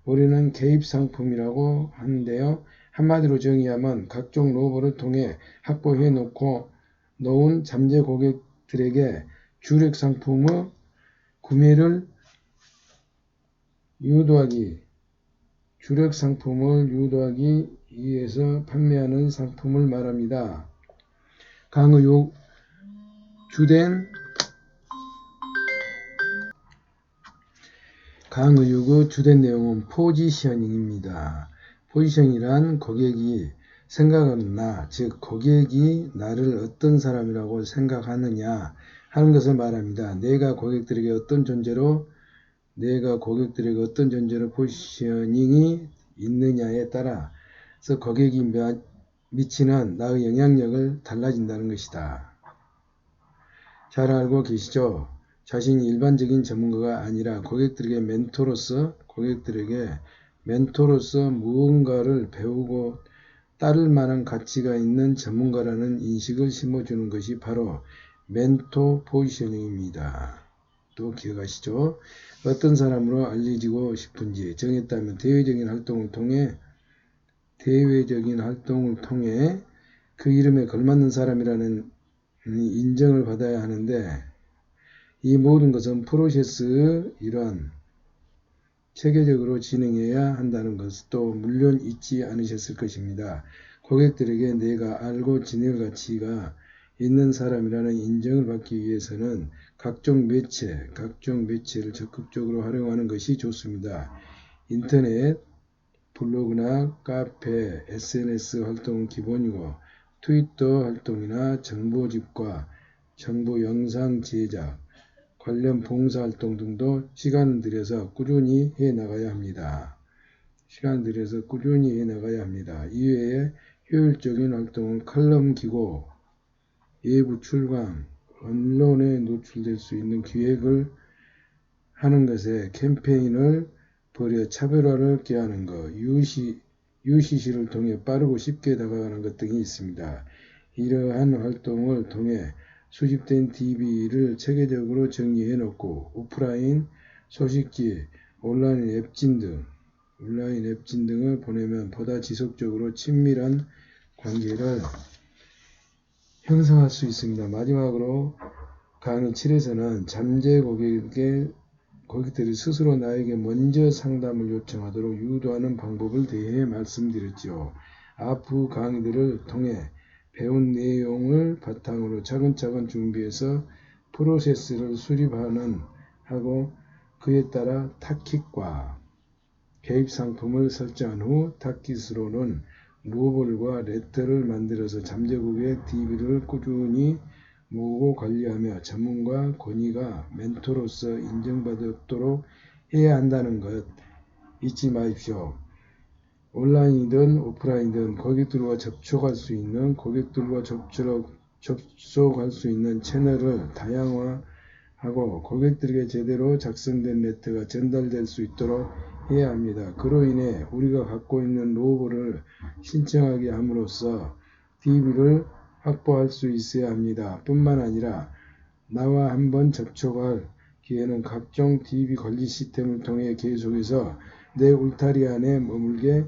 우리는 개입상품이라고 하는데요. 한마디로 정의하면 각종 로봇을 통해 확보해 놓은 잠재 고객들에게 주력 상품의 구매를 주력 상품을 유도하기 위해서 판매하는 상품을 말합니다. 강의 주된 내용은 포지셔닝입니다. 포지셔닝이란 고객이 생각하는 나, 즉 고객이 나를 어떤 사람이라고 생각하느냐 하는 것을 말합니다. 내가 고객들에게 어떤 존재로 포지셔닝이 있느냐에 따라서 고객이 미치는 나의 영향력을 달라진다는 것이다. 잘 알고 계시죠? 자신이 일반적인 전문가가 아니라 고객들에게 멘토로서 무언가를 배우고 따를 만한 가치가 있는 전문가라는 인식을 심어주는 것이 바로 멘토 포지셔닝입니다. 또 기억하시죠? 어떤 사람으로 알려지고 싶은지 정했다면 대외적인 활동을 통해 그 이름에 걸맞는 사람이라는 인정을 받아야 하는데, 이 모든 것은 프로세스의 일환, 체계적으로 진행해야 한다는 것도 물론 잊지 않으셨을 것입니다. 고객들에게 내가 알고 지낼 가치가 있는 사람이라는 인정을 받기 위해서는 각종 매체를 적극적으로 활용하는 것이 좋습니다. 인터넷, 블로그나 카페, SNS 활동은 기본이고 트위터 활동이나 정보집과 정보 영상 제작, 관련 봉사활동 등도 시간을 들여서 꾸준히 해 나가야 합니다. 이외에 효율적인 활동은 칼럼 기고, 외부 출강, 언론에 노출될 수 있는 기획을 하는 것에 캠페인을 벌여 차별화를 꾀하는 것, UCC를 통해 빠르고 쉽게 다가가는 것 등이 있습니다. 이러한 활동을 통해 수집된 DB를 체계적으로 정리해 놓고 오프라인 소식지, 온라인 앱진 등을 보내면 보다 지속적으로 친밀한 관계를 형성할 수 있습니다. 마지막으로 강의 7에서는 잠재 고객들이 스스로 나에게 먼저 상담을 요청하도록 유도하는 방법을 대해 말씀드렸죠. 앞후 강의들을 통해 배운 내용을 바탕으로 차근차근 준비해서 프로세스를 하고 그에 따라 타깃과 개입 상품을 설정한 후 타깃으로는 로봇과 레터를 만들어서 잠재 고객 DB를 꾸준히 모으고 관리하며 전문가 권위가 멘토로서 인정받도록 해야 한다는 것 잊지 마십시오. 온라인이든 오프라인이든 고객들과 접촉할 수 있는 채널을 다양화하고 고객들에게 제대로 작성된 레터가 전달될 수 있도록 해야 합니다. 그로 인해 우리가 갖고 있는 로버를 신청하게 함으로써 DB를 확보할 수 있어야 합니다. 뿐만 아니라 나와 한번 접촉할 기회는 각종 DB 관리 시스템을 통해 계속해서 내 울타리 안에 머물게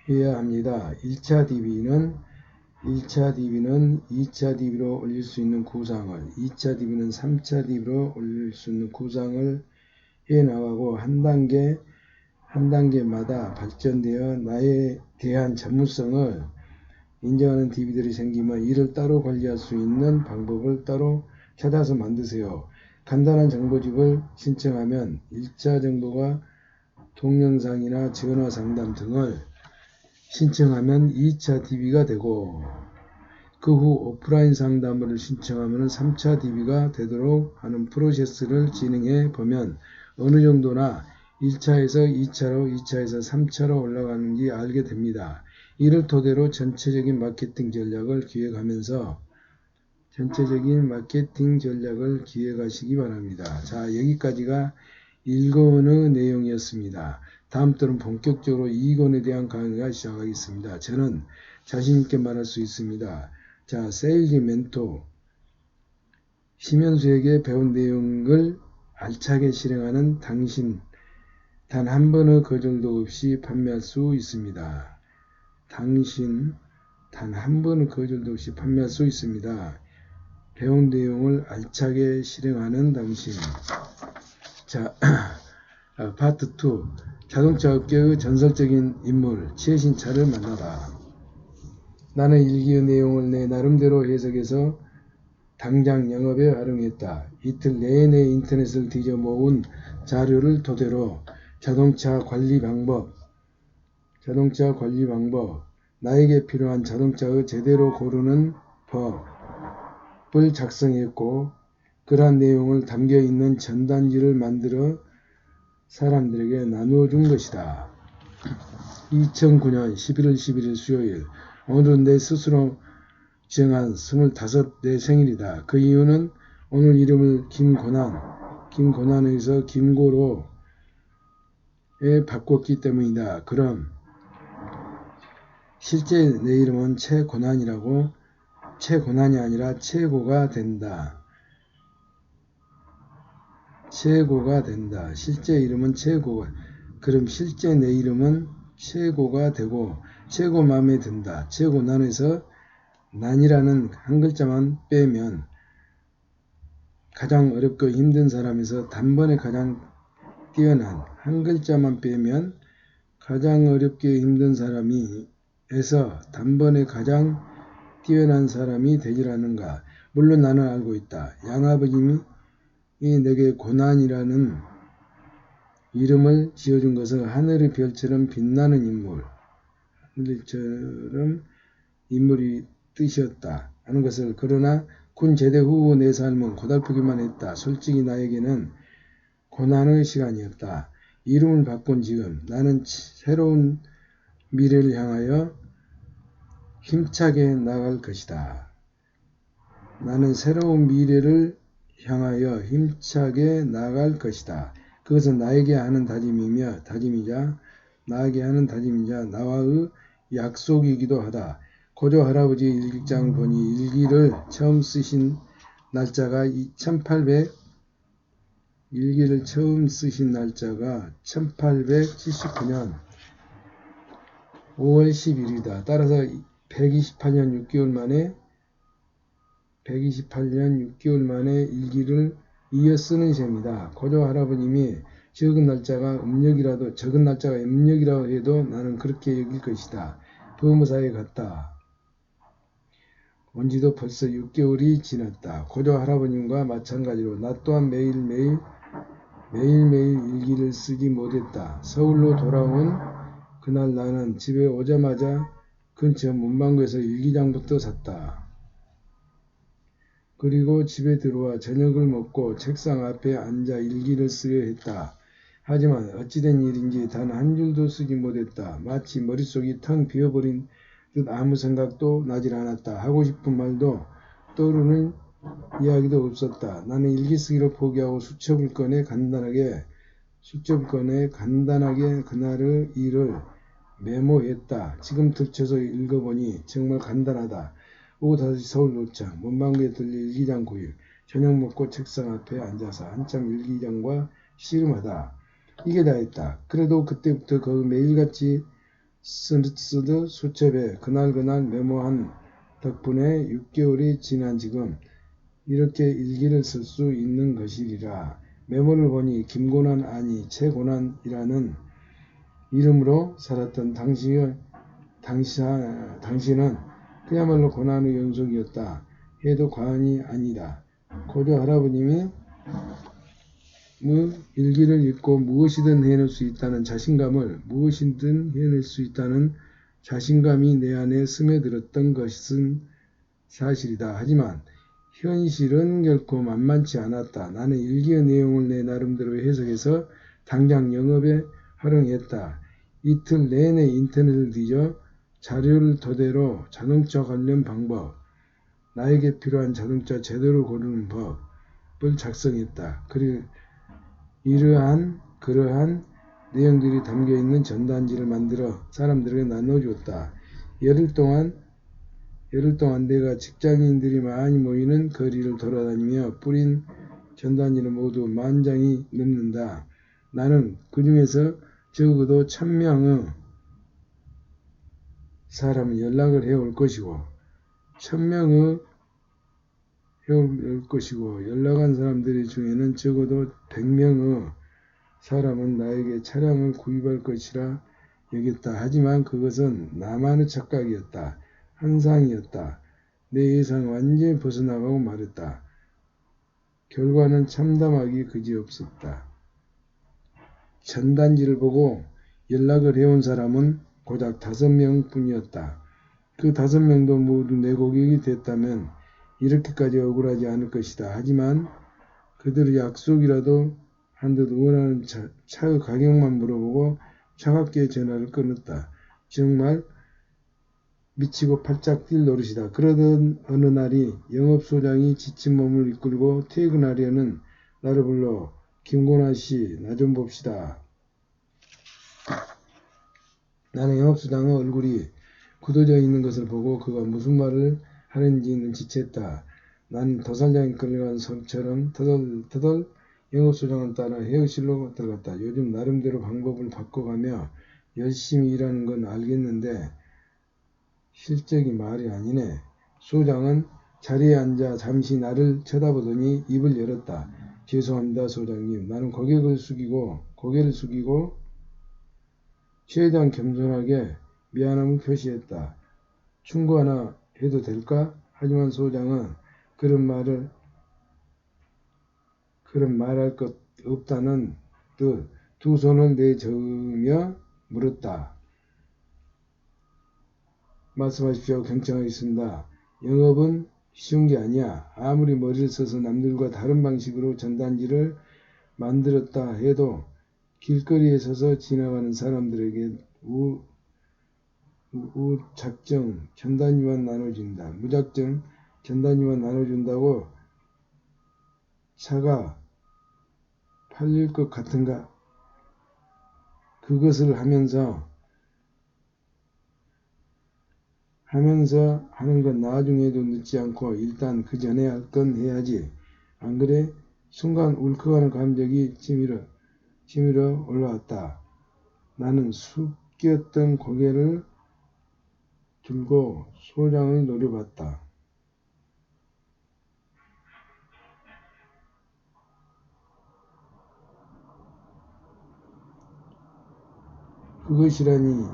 해야 합니다. 1차 DB는 2차 DB로 올릴 수 있는 구상을, 2차 DB는 3차 DB로 올릴 수 있는 구상을 해 나가고 한 단계마다 발전되어 나에 대한 전문성을 인정하는 DB들이 생기면 이를 따로 관리할 수 있는 방법을 따로 찾아서 만드세요. 간단한 정보집을 신청하면 1차 정보가 동영상이나 전화 상담 등을 신청하면 2차 DB가 되고 그 후 오프라인 상담을 신청하면 3차 DB가 되도록 하는 프로세스를 진행해 보면 어느 정도나 1차에서 2차로 2차에서 3차로 올라가는지 알게 됩니다. 이를 토대로 전체적인 마케팅 전략을 기획하시기 바랍니다. 자, 여기까지가 1권의 내용이었습니다. 다음부터는 본격적으로 2권에 대한 강의가 시작하겠습니다. 저는 자신있게 말할 수 있습니다. 자, 세일즈 멘토 심현수에게 배운 내용을 알차게 실행하는 당신 단 한 번의 거절도 없이 판매할 수 있습니다. 당신 단 한 번의 거절도 없이 판매할 수 있습니다. 배운 내용을 알차게 실행하는 당신. 자, 파트 2 자동차 업계의 전설적인 인물 최신차를 만나다. 나는 일기의 내용을 내 나름대로 해석해서 당장 영업에 활용했다. 이틀 내내 인터넷을 뒤져 모은 자료를 토대로 자동차 관리 방법, 나에게 필요한 자동차의 제대로 고르는 법을 작성했고 그러한 내용을 담겨있는 전단지를 만들어 사람들에게 나누어 준 것이다. 2009년 11월 11일 수요일. 오늘은 내 스스로 정한 25 내 생일이다. 그 이유는 오늘 이름을 김고난에서 김고로에 바꿨기 때문이다. 그럼 실제 내 이름은 최고난이 아니라 최고가 된다. 실제 이름은 최고가. 그럼 실제 내 이름은 최고가 되고 최고 마음에 든다. 최고난에서 난이라는 한 글자만 빼면 가장 어렵고 힘든 사람에서 단번에 가장 뛰어난 한 글자만 빼면 가장 어렵게 힘든 사람이에서 단번에 가장 뛰어난 사람이 되리라는가. 물론 나는 알고 있다. 양아버님이 내게 고난이라는 이름을 지어준 것은 하늘의 별처럼 빛나는 인물이 뜻이었다 하는 것을. 그러나 군 제대 후 내 삶은 고달프기만 했다. 솔직히 나에게는 고난의 시간이었다. 이름을 바꾼 지금 나는 새로운 미래를 향하여 힘차게 나갈 것이다. 나는 새로운 미래를 향하여 힘차게 나갈 것이다. 그것은 나에게 하는 다짐이자 나와의 약속이기도 하다. 고조 할아버지의 일기장을 보니 일기를 처음 쓰신 날짜가 1879년 5월 10일이다. 따라서 128년 6개월 만에 일기를 이어 쓰는 셈이다. 고조 할아버님이 적은 날짜가 음력이라도 해도 나는 그렇게 여길 것이다. 법무사에 갔다. 온지도 벌써 6개월이 지났다. 고조 할아버님과 마찬가지로 나 또한 매일매일 일기를 쓰지 못했다. 서울로 돌아온 그날 나는 집에 오자마자 근처 문방구에서 일기장부터 샀다. 그리고 집에 들어와 저녁을 먹고 책상 앞에 앉아 일기를 쓰려 했다. 하지만 어찌된 일인지 단 한 줄도 쓰지 못했다. 마치 머릿속이 텅 비어버린 듯 아무 생각도 나질 않았다. 하고 싶은 말도 떠오르는 이야기도 없었다. 나는 일기 쓰기를 포기하고 수첩을 꺼내 간단하게 수첩권에 간단하게 그날의 일을 메모했다. 지금 펼쳐서 읽어보니 정말 간단하다. 오후 5시 서울 도착. 문방구에 들려 일기장 구입. 저녁 먹고 책상 앞에 앉아서 한참 일기장과 씨름하다. 이게 다였다. 그래도 그때부터 거의 매일같이 쓰듯 수첩에 그날 메모한 덕분에 6개월이 지난 지금 이렇게 일기를 쓸 수 있는 것이리라. 메모를 보니 김고난 아니 최고난이라는 이름으로 살았던 당신은 그야말로 고난의 연속이었다 해도 과언이 아니다. 고조 할아버님이 일기를 읽고 무엇이든 해낼 수 있다는 자신감이 내 안에 스며들었던 것은 사실이다. 하지만 현실은 결코 만만치 않았다. 나는 일기의 내용을 내 나름대로 해석해서 당장 영업에 활용했다. 이틀 내내 인터넷을 뒤져 자료를 토대로 자동차 관련 방법, 나에게 필요한 자동차 제대로 고르는 법을 작성했다. 그러한 내용들이 담겨있는 전단지를 만들어 사람들에게 나눠주었다. 열흘 동안 내가 직장인들이 많이 모이는 거리를 돌아다니며 뿌린 전단지는 모두 10,000장이 넘는다. 나는 그 중에서 적어도 1,000명의 사람은 연락을 해올 것이고 연락한 사람들 중에는 적어도 100명의 사람은 나에게 차량을 구입할 것이라 여겼다. 하지만 그것은 나만의 착각이었다. 환상이었다. 내 예상을 완전히 벗어나가고 말았다. 결과는 참담하기 그지없었다. 전단지를 보고 연락을 해온 사람은 고작 5명 뿐이었다. 그 5명도 모두 내 고객이 됐다면 이렇게까지 억울하지 않을 것이다. 하지만 그들의 약속이라도 한 듯 원하는 차의 가격만 물어보고 차갑게 전화를 끊었다. 정말 미치고 팔짝 뛸 노릇이다. 그러던 어느 날이 영업소장이 지친 몸을 이끌고 퇴근하려는 나를 불러 김고난 씨, 나 좀 봅시다. 나는 영업소장의 얼굴이 굳어져 있는 것을 보고 그가 무슨 말을 하는지 눈치챘다. 난 도살장에 끌려간 소처럼 터덜터덜 영업소장을 따라 회의실로 들어갔다. 요즘 나름대로 방법을 바꿔가며 열심히 일하는 건 알겠는데 실적이 말이 아니네. 소장은 자리에 앉아 잠시 나를 쳐다보더니 입을 열었다. 죄송합니다, 소장님. 나는 고개를 숙이고 최대한 겸손하게 미안함을 표시했다. 충고 하나 해도 될까? 하지만 소장은 그런 말할 것 없다는 듯 두 손을 내저으며 물었다. 말씀하십시오. 경청하겠습니다. 영업은 쉬운 게 아니야. 아무리 머리를 써서 남들과 다른 방식으로 전단지를 만들었다 해도 길거리에 서서 지나가는 사람들에게 무작정 전단지만 나눠준다고 차가 팔릴 것 같은가? 그것을 하면서 하는 건 나중에도 늦지 않고 일단 그 전에 할 건 해야지. 안 그래? 순간 울컥하는 감정이 치밀어 올라왔다. 나는 숙였던 고개를 들고 소장을 노려봤다. 그것이라니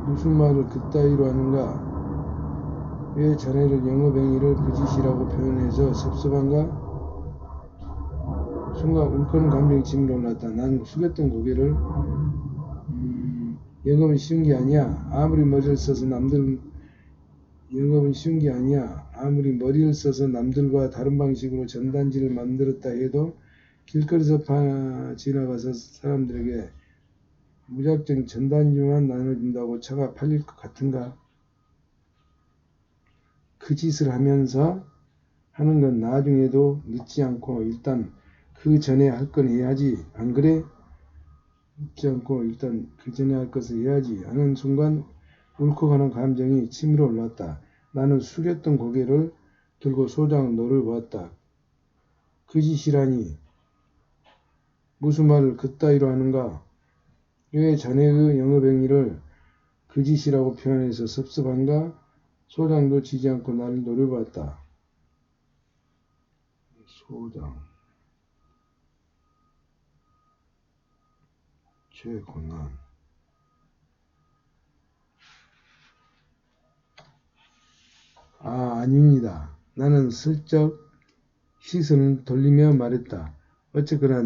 무슨 말을 그따위로 하는가? 왜 자네를 영업행위를 거짓이라고 표현해서 섭섭한가? 순간 울컥하는 감정이 치밀어 올랐다. 난 숙였던 고개를 영업은 쉬운 게 아니야. 아무리 머리를 써서 남들과 다른 방식으로 전단지를 만들었다 해도 길거리에서 지나가서 사람들에게 무작정 전단지만 나눠준다고 차가 팔릴 것 같은가? 그 짓을 하면서 하는 건 나중에도 늦지 않고 일단 그 전에 할 건 해야지. 안 그래? 묻지 않고 일단 그 전에 할 것을 해야지 하는 순간 울컥하는 감정이 치밀어 올랐다. 나는 숙였던 고개를 들고 소장 너를 보았다. 그 짓이라니. 무슨 말을 그따위로 하는가? 왜 자네의 영업행위를 그 짓이라고 표현해서 섭섭한가? 소장도 지지 않고 나를 노려보았다. 소장 최곤란. 아닙니다. 나는 슬쩍 시선을 돌리며 말했다. 어쨌거나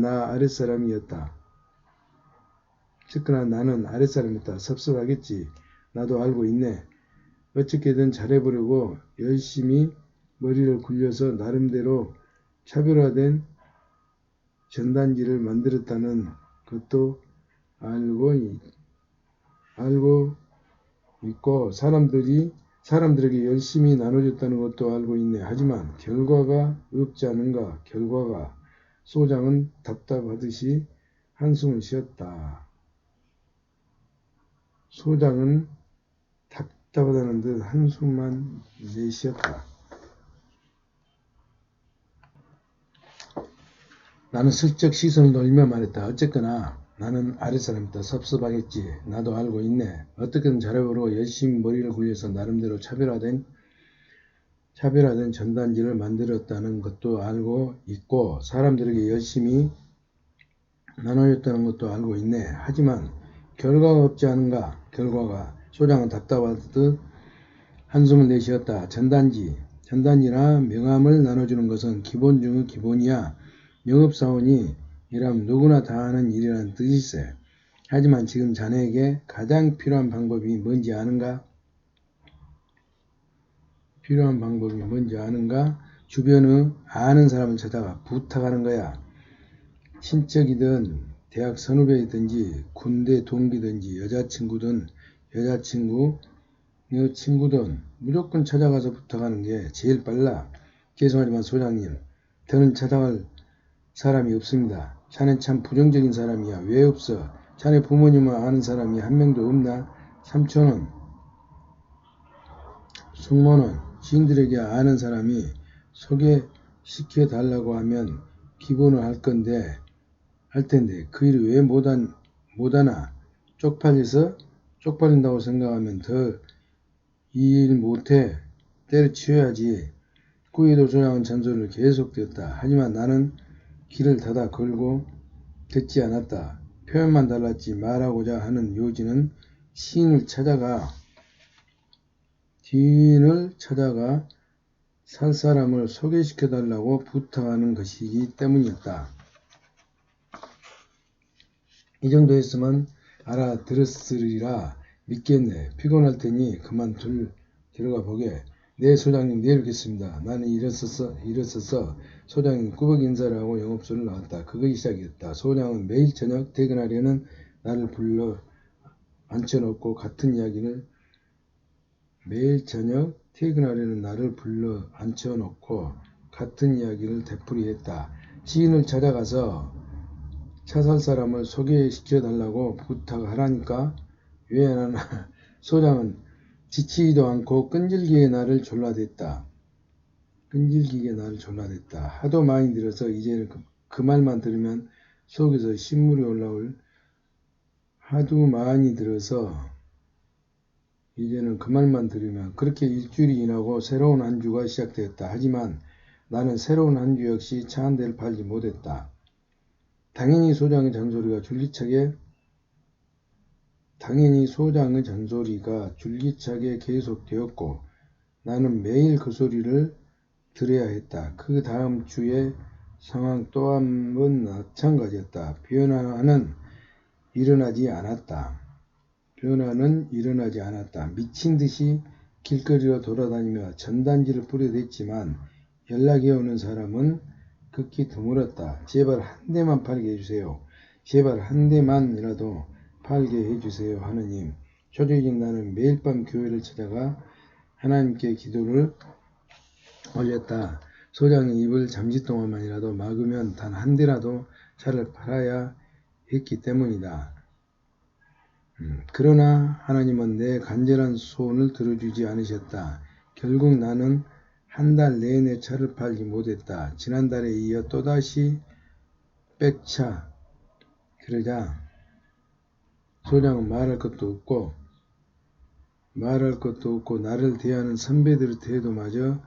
나는 아랫사람이었다. 섭섭하겠지. 나도 알고 있네. 어떻게든 잘해보려고 열심히 머리를 굴려서 나름대로 차별화된 전단지를 만들었다는 것도 알고 있고 사람들에게 열심히 나눠줬다는 것도 알고 있네. 하지만 결과가 없지 않은가? 결과가. 소장은 답답하듯이 한숨을 쉬었다. 소장은 답답하다는 듯 한숨만 내쉬었다. 나는 슬쩍 시선을 돌리며 말했다. 어쨌거나 나는 아랫사람이다. 섭섭하겠지. 나도 알고 있네. 어떻게든 잘해보려고 열심히 머리를 굴려서 나름대로 차별화된 전단지를 만들었다는 것도 알고 있고 사람들에게 열심히 나눠줬다는 것도 알고 있네. 하지만 결과가 없지 않은가? 결과가. 소장은 답답하듯 한숨을 내쉬었다. 전단지나 명함을 나눠주는 것은 기본 중의 기본이야. 영업사원이 이라면 누구나 다 하는 일이라는 뜻일세. 하지만 지금 자네에게 가장 필요한 방법이 뭔지 아는가? 주변의 아는 사람을 찾아가 부탁하는 거야. 친척이든 대학 선후배이든지 군대 동기든지 여자친구든 무조건 찾아가서 부탁하는 게 제일 빨라. 죄송하지만 소장님, 더는 찾아갈 사람이 없습니다. 자넨 참 부정적인 사람이야. 왜 없어? 자네 부모님을 아는 사람이 한 명도 없나? 삼촌은, 숙모는, 지인들에게 아는 사람이 소개시켜달라고 하면 기본을 할 텐데 그 일을 왜 못하나? 쪽팔린다고 생각하면 더 이 일 못해. 때려치워야지. 구이도 조장한 잔소리를 계속되었다. 하지만 나는 귀를 닫아 걸고 듣지 않았다. 표현만 달랐지 말하고자 하는 요지는 시인을 찾아가 살 사람을 소개시켜달라고 부탁하는 것이기 때문이었다. 이 정도 했으면 알아들었으리라 믿겠네. 피곤할 테니 그만 들어가 보게. 네, 소장님, 내일 뵙겠습니다. 나는 일었었어. 소장님 꾸벅 인사를 하고 영업소를 나왔다. 그것이 시작이었다. 소장은 매일 저녁 퇴근하려는 나를 불러 앉혀놓고 같은 이야기를 되풀이했다. 지인을 찾아가서 차 살 사람을 소개시켜달라고 부탁하라니까 왜 안 하나. 소장은 지치지도 않고 끈질기게 나를 졸라댔다. 하도 많이 들어서 이제는 그 말만 들으면 속에서 신물이 올라올. 그렇게 일주일이 지나고 새로운 한 주가 시작되었다. 하지만 나는 새로운 한 주 역시 차 한 대를 팔지 못했다. 당연히 소장의 잔소리가 줄기차게 계속되었고 나는 매일 그 소리를 들어야 했다. 그 다음 주의 상황 또 한 번 마찬가지였다. 변화는 일어나지 않았다. 미친 듯이 길거리로 돌아다니며 전단지를 뿌려댔지만 연락이 오는 사람은 극히 드물었다. 제발 한 대만 팔게 해주세요. 제발 한 대만이라도 팔게 해주세요. 하느님. 초조해진 나는 매일 밤 교회를 찾아가 하나님께 기도를 올렸다. 소장이 입을 잠시 동안만이라도 막으면 단 한 대라도 차를 팔아야 했기 때문이다. 그러나 하나님은 내 간절한 소원을 들어주지 않으셨다. 결국 나는 한 달 내내 차를 팔지 못했다. 지난달에 이어 또다시 백차. 그러자 소장은 말할 것도 없고 나를 대하는 선배들의 태도마저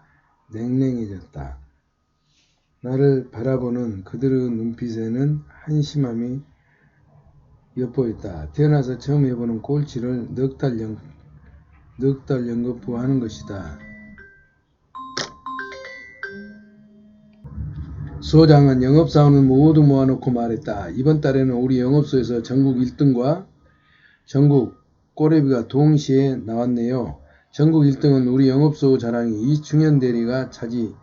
냉랭해졌다. 나를 바라보는 그들의 눈빛에는 한심함이 엿보였다. 태어나서 처음 해보는 꼴찌를 넉 달 연거푸 하는 것이다. 소장은 영업사원을 모두 모아놓고 말했다. 이번 달에는 우리 영업소에서 전국 1등과 전국 꼬레비가 동시에 나왔네요. 전국 1등은 우리 영업소 자랑이 이충현 대리가 차지했습니다.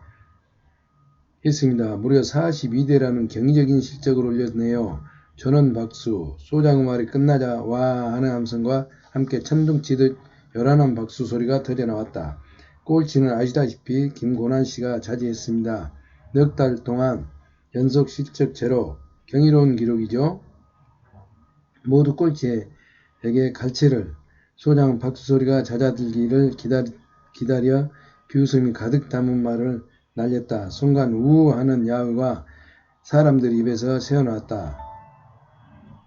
무려 42대라는 경이적인 실적을 올렸네요. 전원 박수. 소장의 말이 끝나자 와 하는 함성과 함께 천둥치듯 요란한 박수 소리가 터져나왔다. 꼴찌는 아시다시피 김고난씨가 차지했습니다. 넉 달 동안 연속 실적 제로. 경이로운 기록이죠. 모두 꼴찌에게 갈채를. 소장은 박수소리가 잦아들기를 기다려 비웃음이 가득 담은 말을 날렸다. 순간 우우하는 야유가 사람들 입에서 새어나왔다.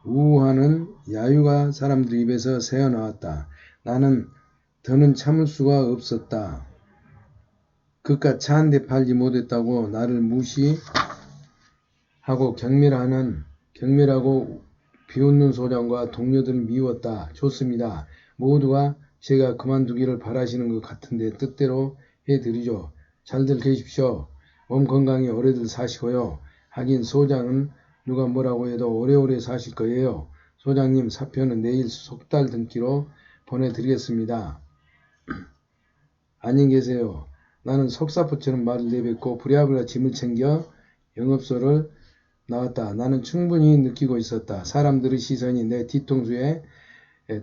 우우하는 야유가 사람들 입에서 새어나왔다. 나는 더는 참을 수가 없었다. 그깟 차 한 대 팔지 못했다고 나를 무시하고 경멸하고 비웃는 소장과 동료들을 미웠다. 좋습니다. 모두가 제가 그만두기를 바라시는 것 같은데 뜻대로 해드리죠. 잘들 계십시오. 몸 건강히 오래들 사시고요. 하긴 소장은 누가 뭐라고 해도 오래오래 사실 거예요. 소장님 사표는 내일 속달 등기로 보내드리겠습니다. 안녕히 계세요. 나는 속사포처럼 말을 내뱉고 부랴부랴 짐을 챙겨 영업소를 나왔다. 나는 충분히 느끼고 있었다. 사람들의 시선이 내 뒤통수에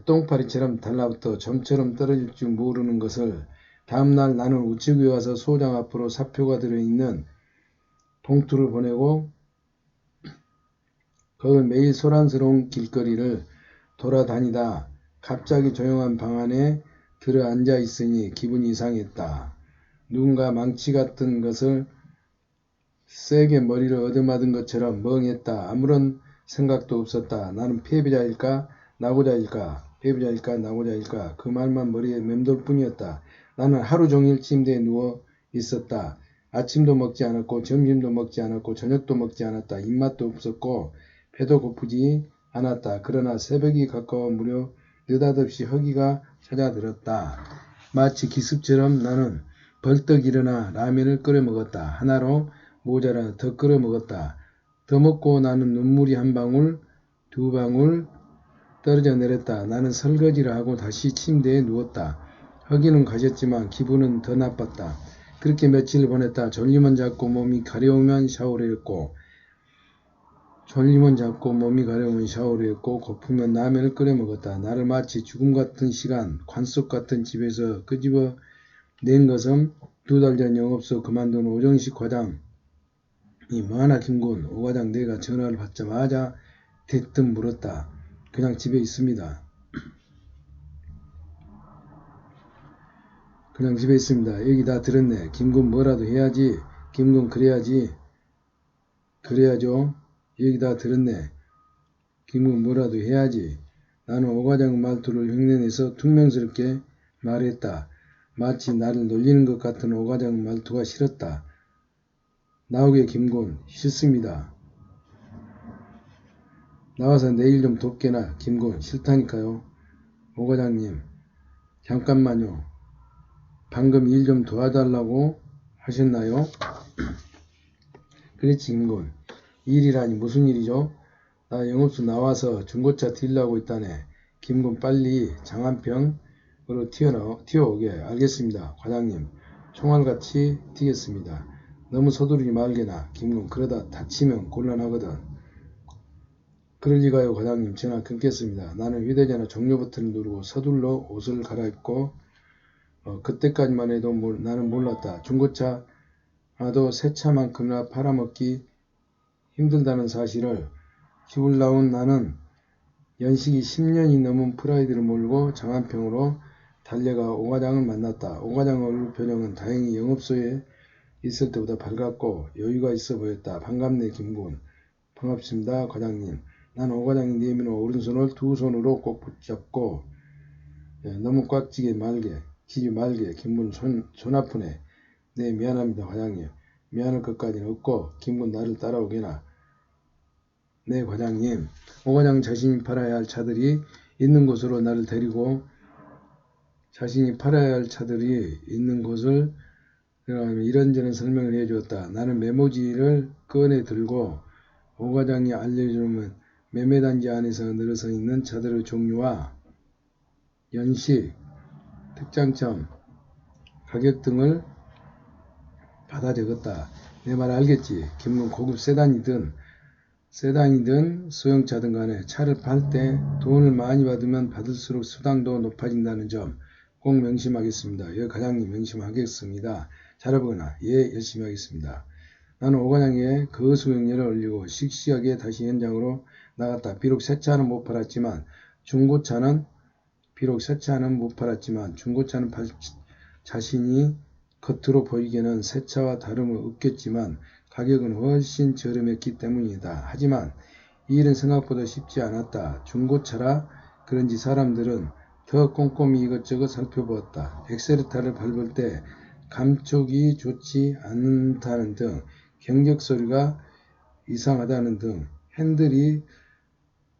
똥파리처럼 달라붙어 점처럼 떨어질 줄 모르는 것을. 다음날 나는 우측에 와서 소장 앞으로 사표가 들어있는 봉투를 보내고 그 매일 소란스러운 길거리를 돌아다니다 갑자기 조용한 방 안에 들어앉아 있으니 기분이 이상했다. 누군가 망치 같은 것을 세게 머리를 얻어맞은 것처럼 멍했다. 아무런 생각도 없었다. 나는 패배자일까 나고자일까 그 말만 머리에 맴돌 뿐이었다. 나는 하루 종일 침대에 누워 있었다. 아침도 먹지 않았고 점심도 먹지 않았고 저녁도 먹지 않았다. 입맛도 없었고 배도 고프지 않았다. 그러나 새벽이 가까워 무려 느닷없이 허기가 찾아들었다. 마치 기습처럼 나는 벌떡 일어나 라면을 끓여 먹었다. 하나로 모자라 더 끓여 먹었다. 더 먹고 나는 눈물이 한 방울, 두 방울 떨어져 내렸다. 나는 설거지를 하고 다시 침대에 누웠다. 허기는 가셨지만 기분은 더 나빴다. 그렇게 며칠을 보냈다. 졸림은 잡고 몸이 가려우면 샤워를 했고 고프면 라면을 끓여 먹었다. 나를 마치 죽음 같은 시간, 관속 같은 집에서 끄집어 낸 것은 2달 전 영업소 그만둔 오정식 과장이 뭐하나 김군, 오 과장 내가 전화를 받자마자 대뜸 물었다. 그냥 집에 있습니다. 그냥 집에 있습니다. 얘기 다 들었네. 김군 뭐라도 해야지. 김군 그래야죠. 얘기 다 들었네. 김군 뭐라도 해야지. 나는 오 과장 말투를 흉내내서 퉁명스럽게 말했다. 마치 나를 놀리는 것 같은 오 과장 말투가 싫었다. 나오게 김군 싫습니다. 나와서 내일 좀 돕게나. 김군 싫다니까요. 오 과장님 잠깐만요. 방금 일 좀 도와달라고 하셨나요? 그렇지 김군. 일이라니 무슨 일이죠? 나 영업소 나와서 중고차 딜라고 있다네. 김군 빨리 장 한 평으로 튀어오게. 알겠습니다. 과장님 총알같이 튀겠습니다. 너무 서두르지 말게나. 김군 그러다 다치면 곤란하거든. 그럴리가요 과장님. 전화 끊겠습니다. 나는 휴대전화 종료 버튼을 누르고 서둘러 옷을 갈아입고 그때까지만 해도 나는 몰랐다. 중고차 아도 새 차만큼이나 팔아먹기 힘들다는 사실을 집을 나온 나는 연식이 10년이 넘은 프라이드를 몰고 장안평으로 달려가 오과장을 만났다. 오과장 얼굴 표정은 다행히 영업소에 있을 때보다 밝았고 여유가 있어 보였다. 반갑네 김군. 반갑습니다 과장님. 난 오과장이 내미는 오른손을 두 손으로 꼭 붙잡고 너무 꽉 쥐지 말게. 김군 손 아프네. 네 미안합니다 과장님. 미안할 것까지는 없고 김군 나를 따라오게나. 네 과장님. 오과장 자신이 팔아야 할 차들이 있는 곳으로 나를 데리고 자신이 팔아야 할 차들이 있는 곳을 이런저런 설명을 해주었다. 나는 메모지를 꺼내 들고 오과장이 알려주는 매매단지 안에서 늘어서 있는 차들의 종류와 연식, 특장점, 가격 등을 받아 적었다. 내 말 알겠지? 김군 고급 세단이든 소형차든 간에 차를 팔 때 돈을 많이 받으면 받을수록 수당도 높아진다는 점 꼭 명심하겠습니다. 예, 과장님 명심하겠습니다. 잘해보거나 예, 열심히 하겠습니다. 나는 오과장에게 그 수용료를 올리고 씩씩하게 다시 현장으로 나갔다. 비록 새 차는 못 팔았지만 중고차는 팔 자신이 겉으로 보이기에는 새 차와 다름은 없겠지만 가격은 훨씬 저렴했기 때문이다. 하지만 이 일은 생각보다 쉽지 않았다. 중고차라 그런지 사람들은 더 꼼꼼히 이것저것 살펴보았다. 엑셀레터를 밟을 때 감촉이 좋지 않다는 등, 경적소리가 이상하다는 등, 핸들이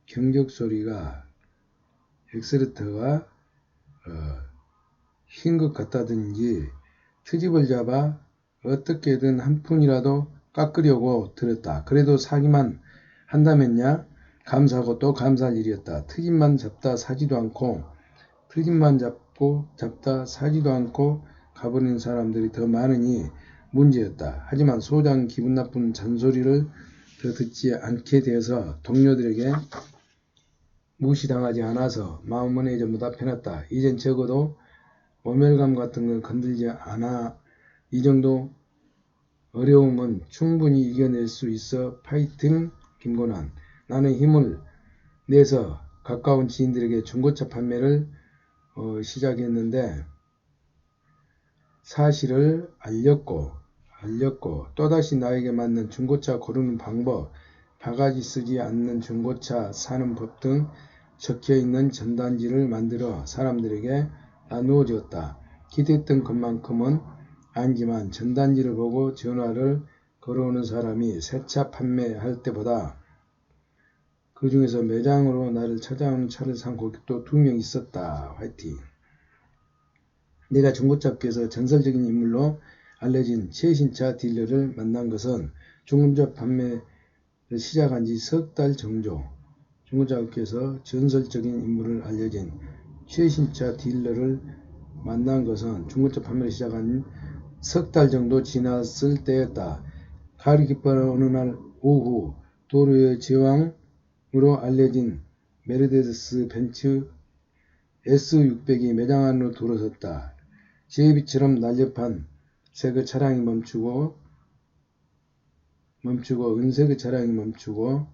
경적소리가 엑셀레터가 흰 것 같다든지 트집을 잡아 어떻게든 한 푼이라도 깎으려고 들었다. 그래도 사기만 한다면야 감사하고 또 감사할 일이었다. 트집만 잡다 사지도 않고 가버리는 사람들이 더 많으니 문제였다. 하지만 소장 기분 나쁜 잔소리를 더 듣지 않게 되어서 동료들에게 무시당하지 않아서 마음은 전부 다 편했다. 이젠 적어도 모멸감 같은 걸 건들지 않아. 이 정도 어려움은 충분히 이겨낼 수 있어. 파이팅 김건환. 나는 힘을 내서 가까운 지인들에게 중고차 판매를 시작했는데 사실을 알렸고 또다시 나에게 맞는 중고차 고르는 방법, 바가지 쓰지 않는 중고차 사는 법 등 적혀있는 전단지를 만들어 사람들에게 나누어 주었다. 기대했던 것만큼은 아니지만 전단지를 보고 전화를 걸어오는 사람이 새 차 판매할 때보다 그 중에서 매장으로 나를 찾아오는 차를 산 고객도 2명 있었다. 화이팅! 내가 중고차업계에서 전설적인 인물로 알려진 최신차 딜러를 만난 것은 중고차 판매를 시작한 지 석 달 정도. 중고차업계에서 전설적인 인물을 알려진 최신차 딜러를 만난 것은 중고차 판매를 시작한 석 달 정도 지났을 때였다. 가을이 깊어가는 어느 날 오후 도로의 제왕으로 알려진 메르세데스 벤츠 S600이 매장 안으로 들어섰다. 제비처럼 날렵한 색의 차량이 멈추고 은색의 차량이 멈추고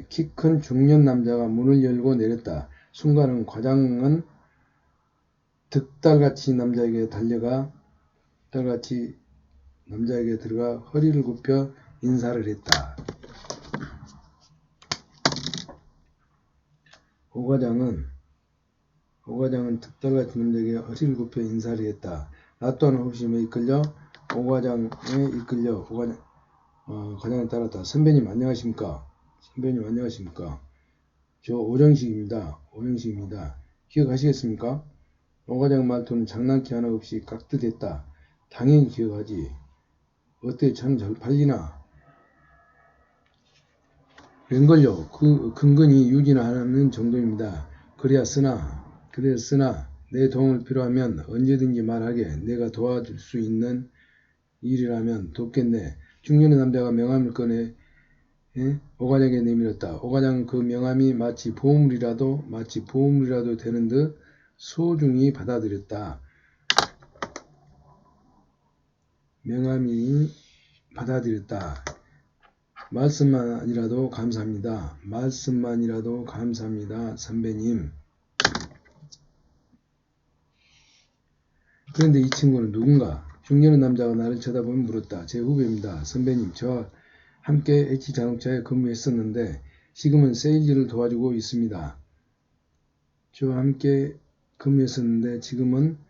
키 큰 중년 남자가 문을 열고 내렸다. 순간은 과장은 득달같이 남자에게 들어가 허리를 굽혀 인사를 했다. 오과장은 득달같이 남자에게 허리를 굽혀 인사를 했다. 나 또한 호기심에 이끌려 과장에 따랐다. 선배님 안녕하십니까? 저 오정식입니다. 기억하시겠습니까? 오과장 말투는 장난기 하나 없이 깍듯했다. 당연히 기억하지. 어때 차는 잘 팔리나? 웬걸요? 그 근근히 유지하는 정도입니다. 그래야 쓰나 내 도움을 필요하면 언제든지 말하게. 내가 도와줄 수 있는 일이라면 돕겠네. 중년의 남자가 명함을 꺼내 오과장에게 내밀었다. 오과장은 그 명함이 마치 보물이라도 되는 듯 소중히 받아들였다. 명함이 받아들였다. 말씀만이라도 감사합니다. 말씀만이라도 감사합니다. 선배님. 그런데 이 친구는 누군가? 중년의 남자가 나를 쳐다보며 물었다. 제 후배입니다. 선배님, 저와 함께 H자동차에 근무했었는데 지금은 세일즈를 도와주고 있습니다. 저와 함께 근무했었는데 지금은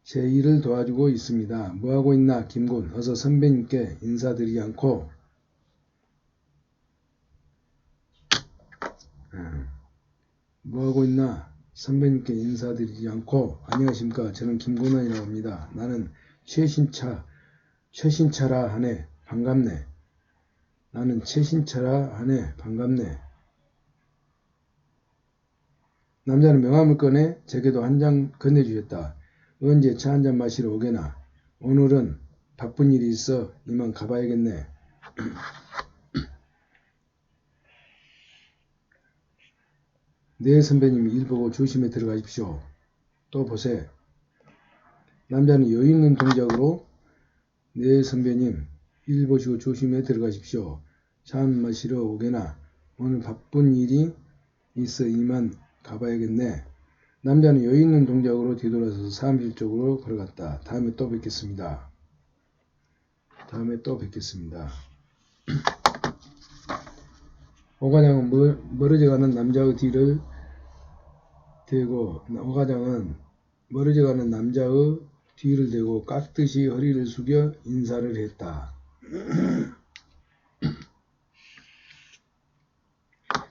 제 일을 도와주고 있습니다. 뭐하고 있나 김군. 어서 선배님께 인사드리지 않고 뭐하고 있나 선배님께 인사드리지 않고 안녕하십니까. 저는 김군원이라고 합니다. 나는 최신차라 하네. 반갑네. 나는 최신차라 하네. 반갑네. 남자는 명함을 꺼내 제게도 한 장 건네주셨다. 언제 차 한잔 마시러 오게나. 오늘은 바쁜 일이 있어 이만 가봐야겠네. 네 선배님 일 보고 조심해 들어가십시오. 또 보세. 남자는 여유있는 동작으로 네 선배님 일 보시고 조심해 들어가십시오. 차 한 마시러 오게나. 오늘 바쁜 일이 있어 이만 가봐야겠네. 남자는 여유있는 동작으로 뒤돌아서서 사무실 쪽으로 걸어갔다. 다음에 또 뵙겠습니다. 다음에 또 뵙겠습니다. 오과장은 멀어져가는 남자의 뒤를 대고 오과장은 멀어져가는 남자의 뒤를 대고 깍듯이 허리를 숙여 인사를 했다.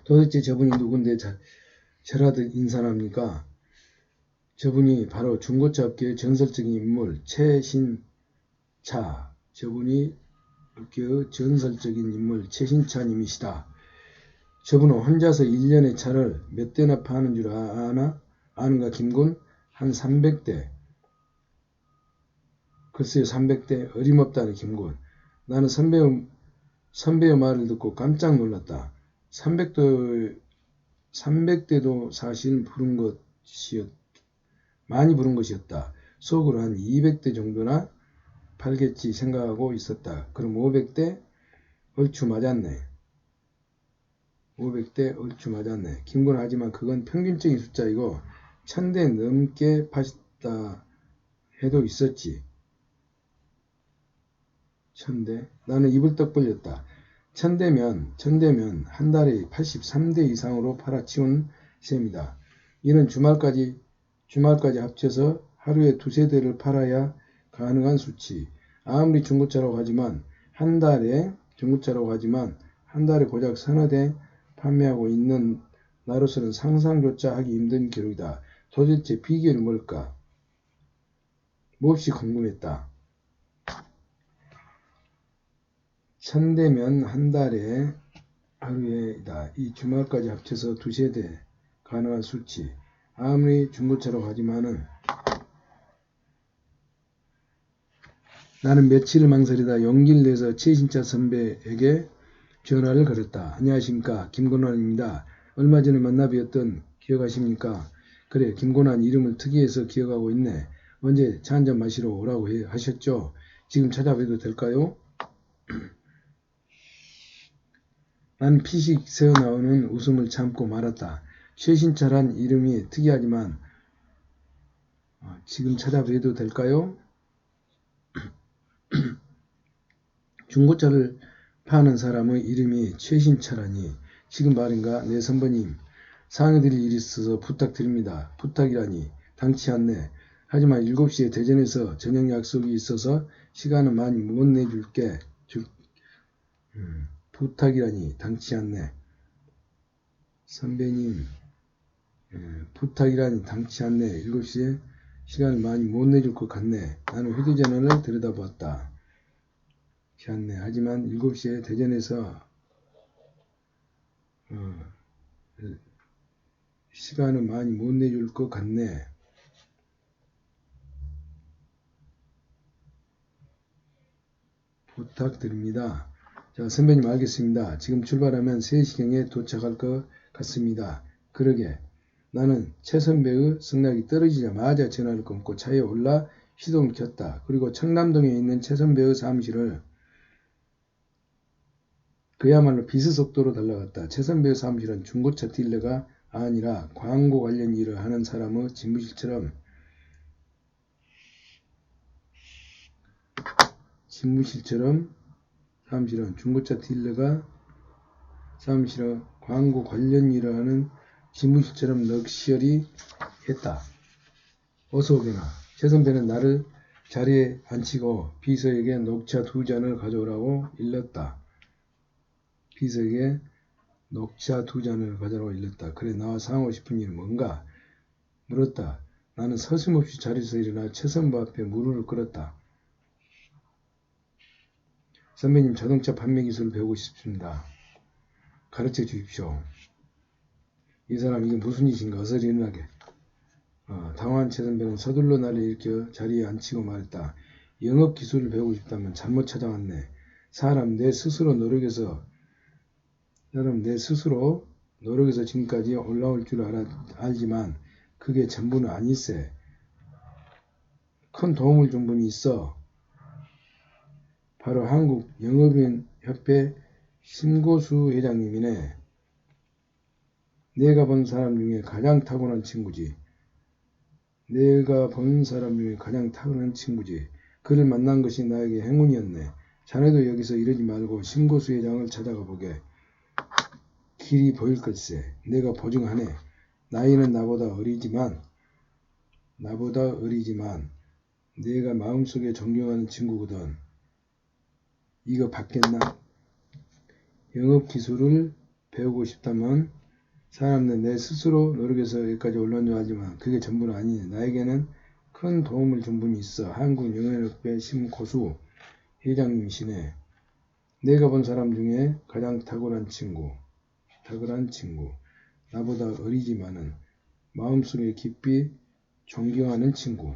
도대체 저분이 누군데 저라도 인사합니까? 저분이 바로 중고차 업계의 전설적인 인물 최신차. 저분이 업계의 전설적인 인물 최신차님이시다. 저분은 혼자서 1년에 차를 몇 대나 파는 줄 아는가 김군? 한 300대. 글쎄요 300대 어림없다는 김군. 나는 선배의 말을 듣고 깜짝 놀랐다. 300대도 사실 많이 부른 것이었다. 속으로 한 200대 정도나 팔겠지 생각하고 있었다. 그럼 500대? 얼추 맞았네. 500대 얼추 맞았네. 김군 하지만 그건 평균적인 숫자이고 1000대 넘게 파셨다 해도 있었지. 1000대? 나는 입을 떡 벌렸다. 1000대면 한 달에 83대 이상으로 팔아치운 셈이다. 이는 주말까지 합쳐서 하루에 두세 대를 팔아야 가능한 수치. 아무리 중고차라고 하지만 한 달에 고작 서너 대 판매하고 있는 나로서는 상상조차 하기 힘든 기록이다. 도대체 비결이 뭘까? 몹시 궁금했다. 1000대면 한 달에 하루에다. 이 주말까지 합쳐서 두세 대 가능한 수치. 아무리 중고차라고 하지만은 나는 며칠을 망설이다 용기를 내서 최신차 선배에게 전화를 걸었다. 안녕하십니까. 김건환입니다. 얼마 전에 만나 뵈었던 기억하십니까? 그래 김건환 이름을 특이해서 기억하고 있네. 언제 차 한잔 마시러 오라고 하셨죠? 지금 찾아뵈도 될까요? 난 피식 새어나오는 웃음을 참고 말았다. 최신차란 이름이 특이하지만 지금 찾아뵈도 될까요? 중고차를 파는 사람의 이름이 최신차라니 지금 말인가? 네 선배님 상의드릴 일이 있어서 부탁드립니다. 부탁이라니 당치 않네. 하지만 7시에 대전에서 저녁 약속이 있어서 시간은 많이 못 내줄게. 부탁이라니 당치 않네. 선배님 부탁이라니 당치 않네. 7시에 시간을 많이 못 내줄 것 같네. 나는 휴대전화를 들여다보았다. 않네. 하지만 7시에 대전에서 시간을 많이 못 내줄 것 같네. 부탁드립니다. 자, 선배님 알겠습니다. 지금 출발하면 3시경에 도착할 것 같습니다. 그러게 나는 최 선배의 승낙이 떨어지자마자 전화를 끊고 차에 올라 시동을 켰다. 그리고 청담동에 있는 최 선배의 사무실을 그야말로 비수속도로 달려갔다. 최 선배의 사무실은 중고차 딜러가 아니라 광고 관련 일을 하는 사람의 집무실처럼 사무실은 중고차 딜러가 사무실은 광고 관련 일을 하는 집무실처럼 럭셔리 했다. 어서 오게나. 최 선배는 나를 자리에 앉히고 비서에게 녹차 2잔을 가져오라고 일렀다. 비서에게 녹차 2잔을 가져오라고 일렀다. 그래, 나와 상하고 싶은 일은 뭔가? 물었다. 나는 서슴없이 자리에서 일어나 최 선배 앞에 무릎을 꿇었다. 선배님, 자동차 판매 기술을 배우고 싶습니다. 가르쳐 주십시오. 이 사람 이게 무슨 일인가? 어서 일어나게. 당황한 최 선배는 서둘러 나를 일으켜 자리에 앉히고 말했다. 영업 기술을 배우고 싶다면 잘못 찾아왔네. 사람 내 스스로 노력해서 지금까지 올라올 줄 알지만 그게 전부는 아닐세. 큰 도움을 준 분이 있어. 바로 한국영업인협회 심고수 회장님이네. 내가 본 사람 중에 가장 타고난 친구지. 그를 만난 것이 나에게 행운이었네. 자네도 여기서 이러지 말고 심고수 회장을 찾아가 보게. 길이 보일 걸세. 내가 보증하네. 나이는 나보다 어리지만 내가 마음속에 존경하는 친구거든. 이거 받겠나? 영업 기술을 배우고 싶다면 사람들 내 스스로 노력해서 여기까지 올라온 줄 알지만 그게 전부는 아니네. 나에게는 큰 도움을 준 분이 있어. 한국영업인협회 심고수 회장님이시네. 내가 본 사람 중에 가장 탁월한 친구. 나보다 어리지만은 마음속에 깊이 존경하는 친구.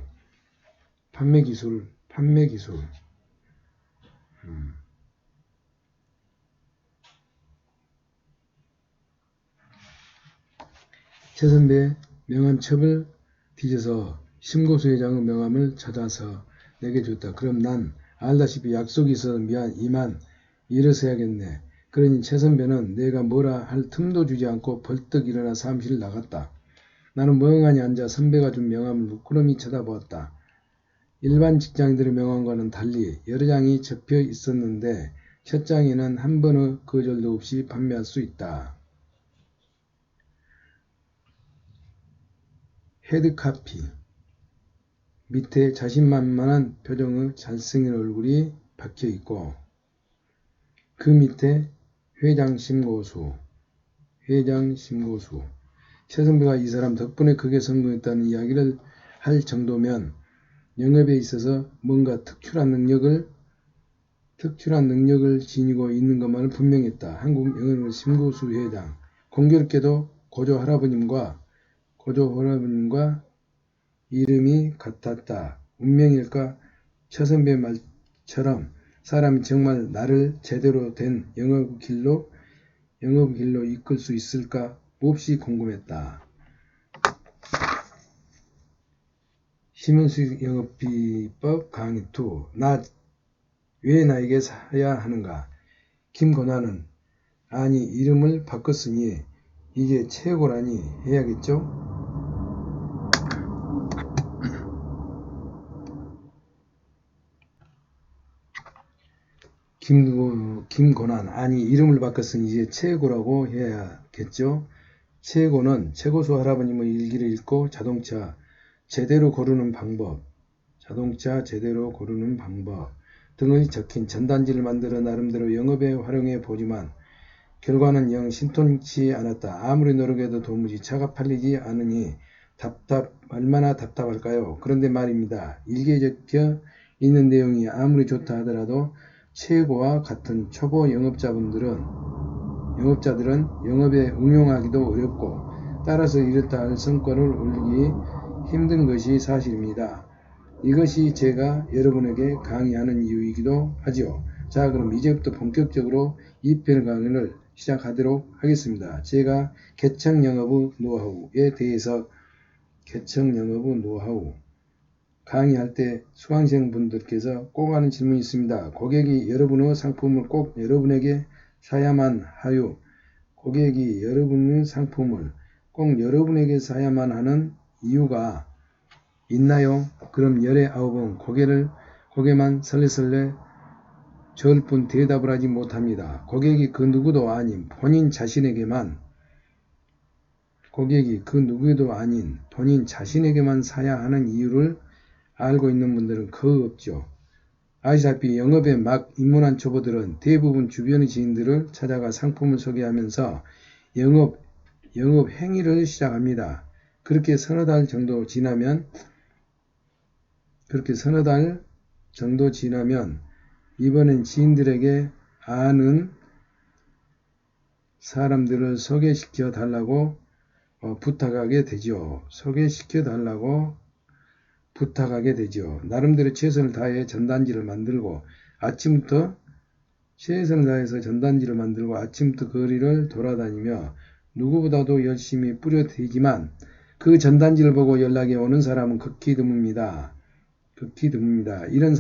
판매 기술. 최 선배의 명함첩을 뒤져서 심고수 회장의 명함을 찾아서 내게 줬다. 그럼 난 알다시피 약속이 있어서 이만 일어서야겠네. 그러니 최 선배는 내가 뭐라 할 틈도 주지 않고 벌떡 일어나 사무실을 나갔다. 나는 멍하니 앉아 선배가 준 명함을 물끄러미 쳐다보았다. 일반 직장인들의 명함과는 달리 여러 장이 접혀 있었는데 첫 장에는 한 번의 거절도 없이 판매할 수 있다. 헤드카피. 밑에 자신만만한 표정의 잘생긴 얼굴이 박혀있고 그 밑에 회장 심고수. 최 선배가 이 사람 덕분에 크게 성공했다는 이야기를 할 정도면 영업에 있어서 뭔가 특출한 능력을 지니고 있는 것만은 분명했다. 한국영업인 심고수 회장. 공교롭게도 고조 할아버님과 이름이 같았다. 운명일까? 최 선배 말처럼 사람이 정말 나를 제대로 된 영업의 길로 이끌 수 있을까? 몹시 궁금했다. 심은수 영업비법 강의 2. 왜 나에게 사야 하는가? 김고난은 아니 이름을 바꿨으니 이게 최고라니 해야겠죠? 김고난 아니 이름을 바꿨으니 이제 최고라고 해야겠죠? 최고는 최고수 할아버님의 일기를 읽고 자동차 제대로 고르는 방법 등의 적힌 전단지를 만들어 나름대로 영업에 활용해 보지만 결과는 영 신통치 않았다. 아무리 노력해도 도무지 차가 팔리지 않으니 얼마나 답답할까요? 그런데 말입니다. 일기에 적혀 있는 내용이 아무리 좋다 하더라도 최고와 같은 초보 영업자들은 영업에 응용하기도 어렵고 따라서 이렇다 할 성과를 올리기 힘든 것이 사실입니다. 이것이 제가 여러분에게 강의하는 이유이기도 하지요. 자, 그럼 이제부터 본격적으로 2편 강의를 시작하도록 하겠습니다. 제가 개척 영업의 노하우에 대해서 강의할 때 수강생분들께서 꼭 하는 질문이 있습니다. 고객이 여러분의 상품을 꼭 여러분에게 사야만 하요. 고객이 여러분의 상품을 꼭 여러분에게 사야만 하는 이유가 있나요? 그럼 열의 9은 고개만 설레설레 저을 뿐 대답을 하지 못합니다. 고객이 그 누구도 아닌 본인 자신에게만 사야 하는 이유를 알고 있는 분들은 거의 없죠. 아시다시피 영업에 막 입문한 초보들은 대부분 주변의 지인들을 찾아가 상품을 소개하면서 영업 행위를 시작합니다. 그렇게 서너 달 정도 지나면 이번엔 지인들에게 아는 사람들을 소개시켜 달라고 부탁하게 되죠. 나름대로 최선을 다해 전단지를 만들고 아침부터 거리를 돌아다니며 누구보다도 열심히 뿌려대지만 그 전단지를 보고 연락이 오는 사람은 극히 드뭅니다. 이런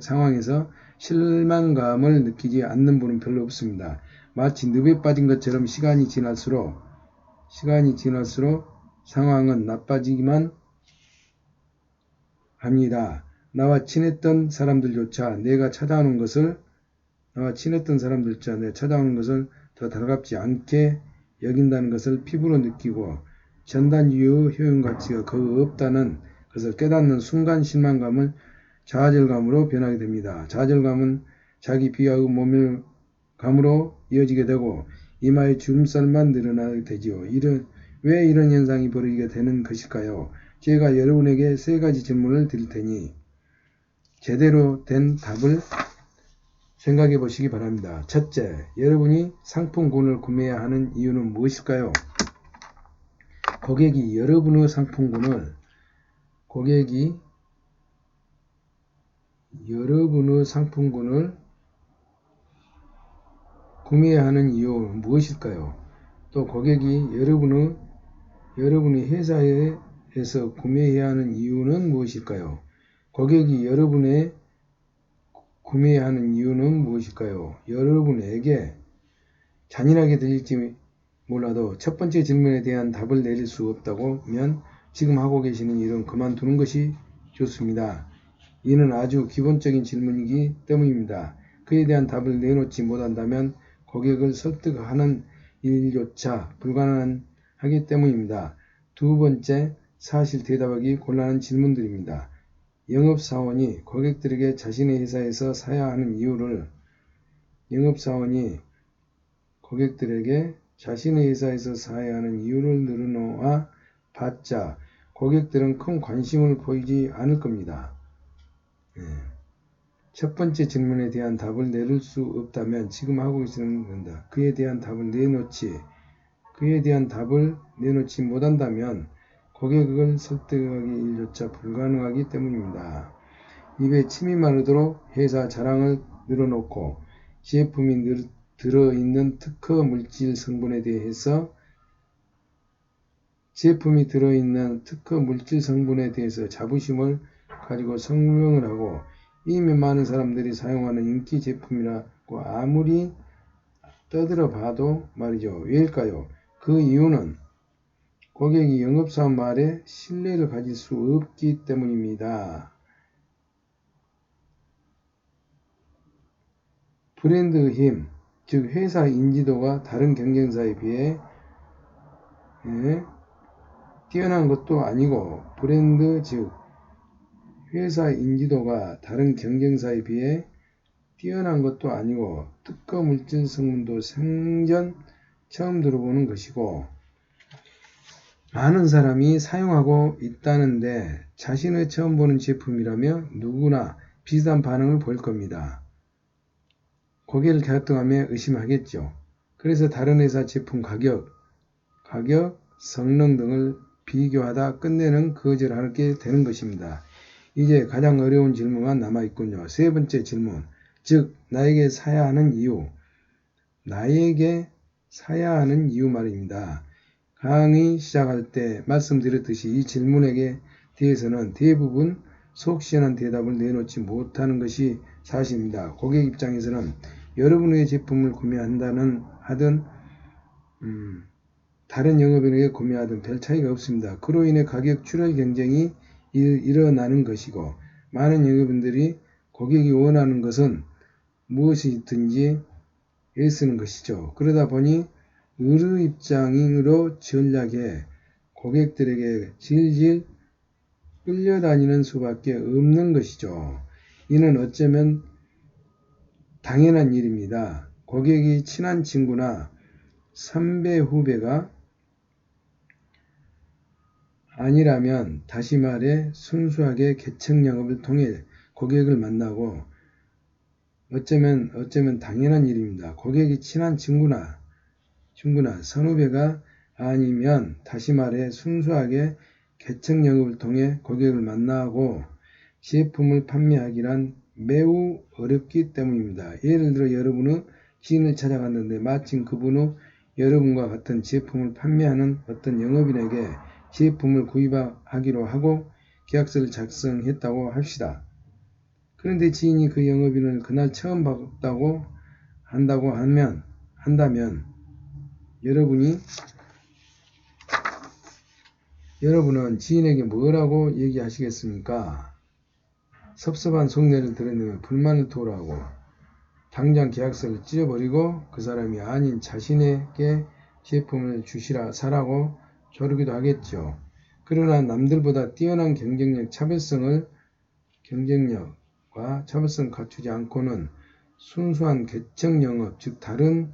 상황에서 실망감을 느끼지 않는 분은 별로 없습니다. 마치 늪에 빠진 것처럼 시간이 지날수록 상황은 나빠지기만 합니다. 나와 친했던 사람들조차 내가 찾아오는 것을 더 달갑지 않게 여긴다는 것을 피부로 느끼고 전단지의 효용 가치가 거의 없다는 것을 깨닫는 순간 실망감은 좌절감으로 변하게 됩니다. 좌절감은 자기 비하의 모멸감으로 이어지게 되고 이마에 주름살만 늘어나게 되지요. 왜 이런 현상이 벌어지게 되는 것일까요? 제가 여러분에게 3가지 질문을 드릴 테니 제대로 된 답을 생각해 보시기 바랍니다. 첫째, 여러분이 상품군을 구매해야 하는 이유는 무엇일까요? 고객이 여러분의 상품군을 구매해야 하는 이유는 무엇일까요? 또 고객이 여러분의 회사에서 구매해야 하는 이유는 무엇일까요? 고객이 여러분의 구매해야 하는 이유는 무엇일까요? 여러분에게 잔인하게 들릴지 몰라도 첫 번째 질문에 대한 답을 내릴 수 없다면 지금 하고 계시는 일은 그만두는 것이 좋습니다. 이는 아주 기본적인 질문이기 때문입니다. 그에 대한 답을 내놓지 못한다면 고객을 설득하는 일조차 불가능하기 때문입니다. 두 번째, 사실 대답하기 곤란한 질문들입니다. 영업사원이 고객들에게 자신의 회사에서 사야 하는 이유를 늘어놓아 봤자 고객들은 큰 관심을 보이지 않을 겁니다. 첫 번째 질문에 대한 답을 내릴 수 없다면 지금 하고 계시는 겁니다. 그에 대한 답을 내놓지 못한다면 고객을 설득하기 일조차 불가능하기 때문입니다. 입에 침이 마르도록 회사 자랑을 늘어놓고 제품이 들어있는 특허 물질 성분에 대해서 자부심을 가지고 설명을 하고 이미 많은 사람들이 사용하는 인기 제품이라고 아무리 떠들어 봐도 말이죠. 왜일까요? 그 이유는 고객이 영업사원 말에 신뢰를 가질 수 없기 때문입니다. 브랜드의 힘, 즉 회사 인지도가 다른 경쟁사에 비해 뛰어난 것도 아니고 회사 인지도가 다른 경쟁사에 비해 뛰어난 것도 아니고 특허 물질 성분도 생전 처음 들어보는 것이고 많은 사람이 사용하고 있다는데 자신의 처음 보는 제품이라며 누구나 비슷한 반응을 보일 겁니다. 고개를 갸우뚱하며 의심하겠죠. 그래서 다른 회사 제품 가격, 성능 등을 비교하다 끝내는 거절하게 되는 것입니다. 이제 가장 어려운 질문만 남아있군요. 세 번째 질문, 즉 나에게 사야 하는 이유 말입니다. 강의 시작할 때 말씀드렸듯이 이 질문에 대해서는 대부분 속 시원한 대답을 내놓지 못하는 것이 사실입니다. 고객 입장에서는 여러분의 제품을 구매한다는 하든 다른 영업인에게 구매하든 별 차이가 없습니다. 그로 인해 가격 출혈 경쟁이 일어나는 것이고 많은 영업인들이 고객이 원하는 것은 무엇이든지 애쓰는 것이죠. 그러다 보니 의료 입장으로 전략에 고객들에게 질질 끌려다니는 수밖에 없는 것이죠. 이는 어쩌면 당연한 일입니다. 고객이 친한 친구나 선배 후배가 아니라면 다시 말해 순수하게 개척 영업을 통해 고객을 만나고 어쩌면 당연한 일입니다. 고객이 친한 친구나 선후배가 아니면 다시 말해 순수하게 개척 영업을 통해 고객을 만나고 제품을 판매하기란 매우 어렵기 때문입니다. 예를 들어 여러분의 지인을 찾아갔는데 마침 그분은 여러분과 같은 제품을 판매하는 어떤 영업인에게 제품을 구입하기로 하고 계약서를 작성했다고 합시다. 그런데 지인이 그 영업인을 그날 처음 봤다고 한다면 여러분은 지인에게 뭐라고 얘기하시겠습니까? 섭섭한 속내를 드러내며 불만을 토로하고 당장 계약서를 찢어버리고 그 사람이 아닌 자신에게 제품을 사라고 조르기도 하겠죠. 그러나 남들보다 뛰어난 경쟁력과 차별성을 갖추지 않고는 순수한 개척 영업, 즉 다른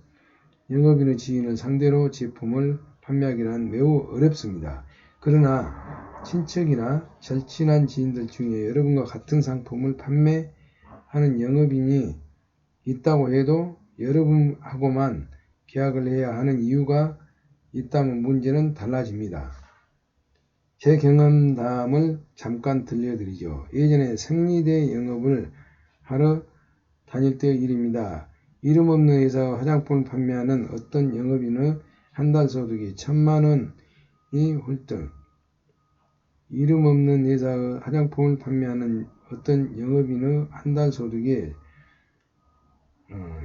영업인의 지인을 상대로 제품을 판매하기란 매우 어렵습니다. 그러나 친척이나 절친한 지인들 중에 여러분과 같은 상품을 판매하는 영업인이 있다고 해도 여러분하고만 계약을 해야 하는 이유가 있다면 문제는 달라집니다. 제 경험담을 잠깐 들려드리죠. 예전에 생리대 영업을 하러 다닐 때의 일입니다. 이름 없는 회사의 화장품을 판매하는 어떤 영업인의 한 달 소득이 1000만원이 훌쩍. 이름 없는 회사의 화장품을 판매하는 어떤 영업인의 한 달 소득이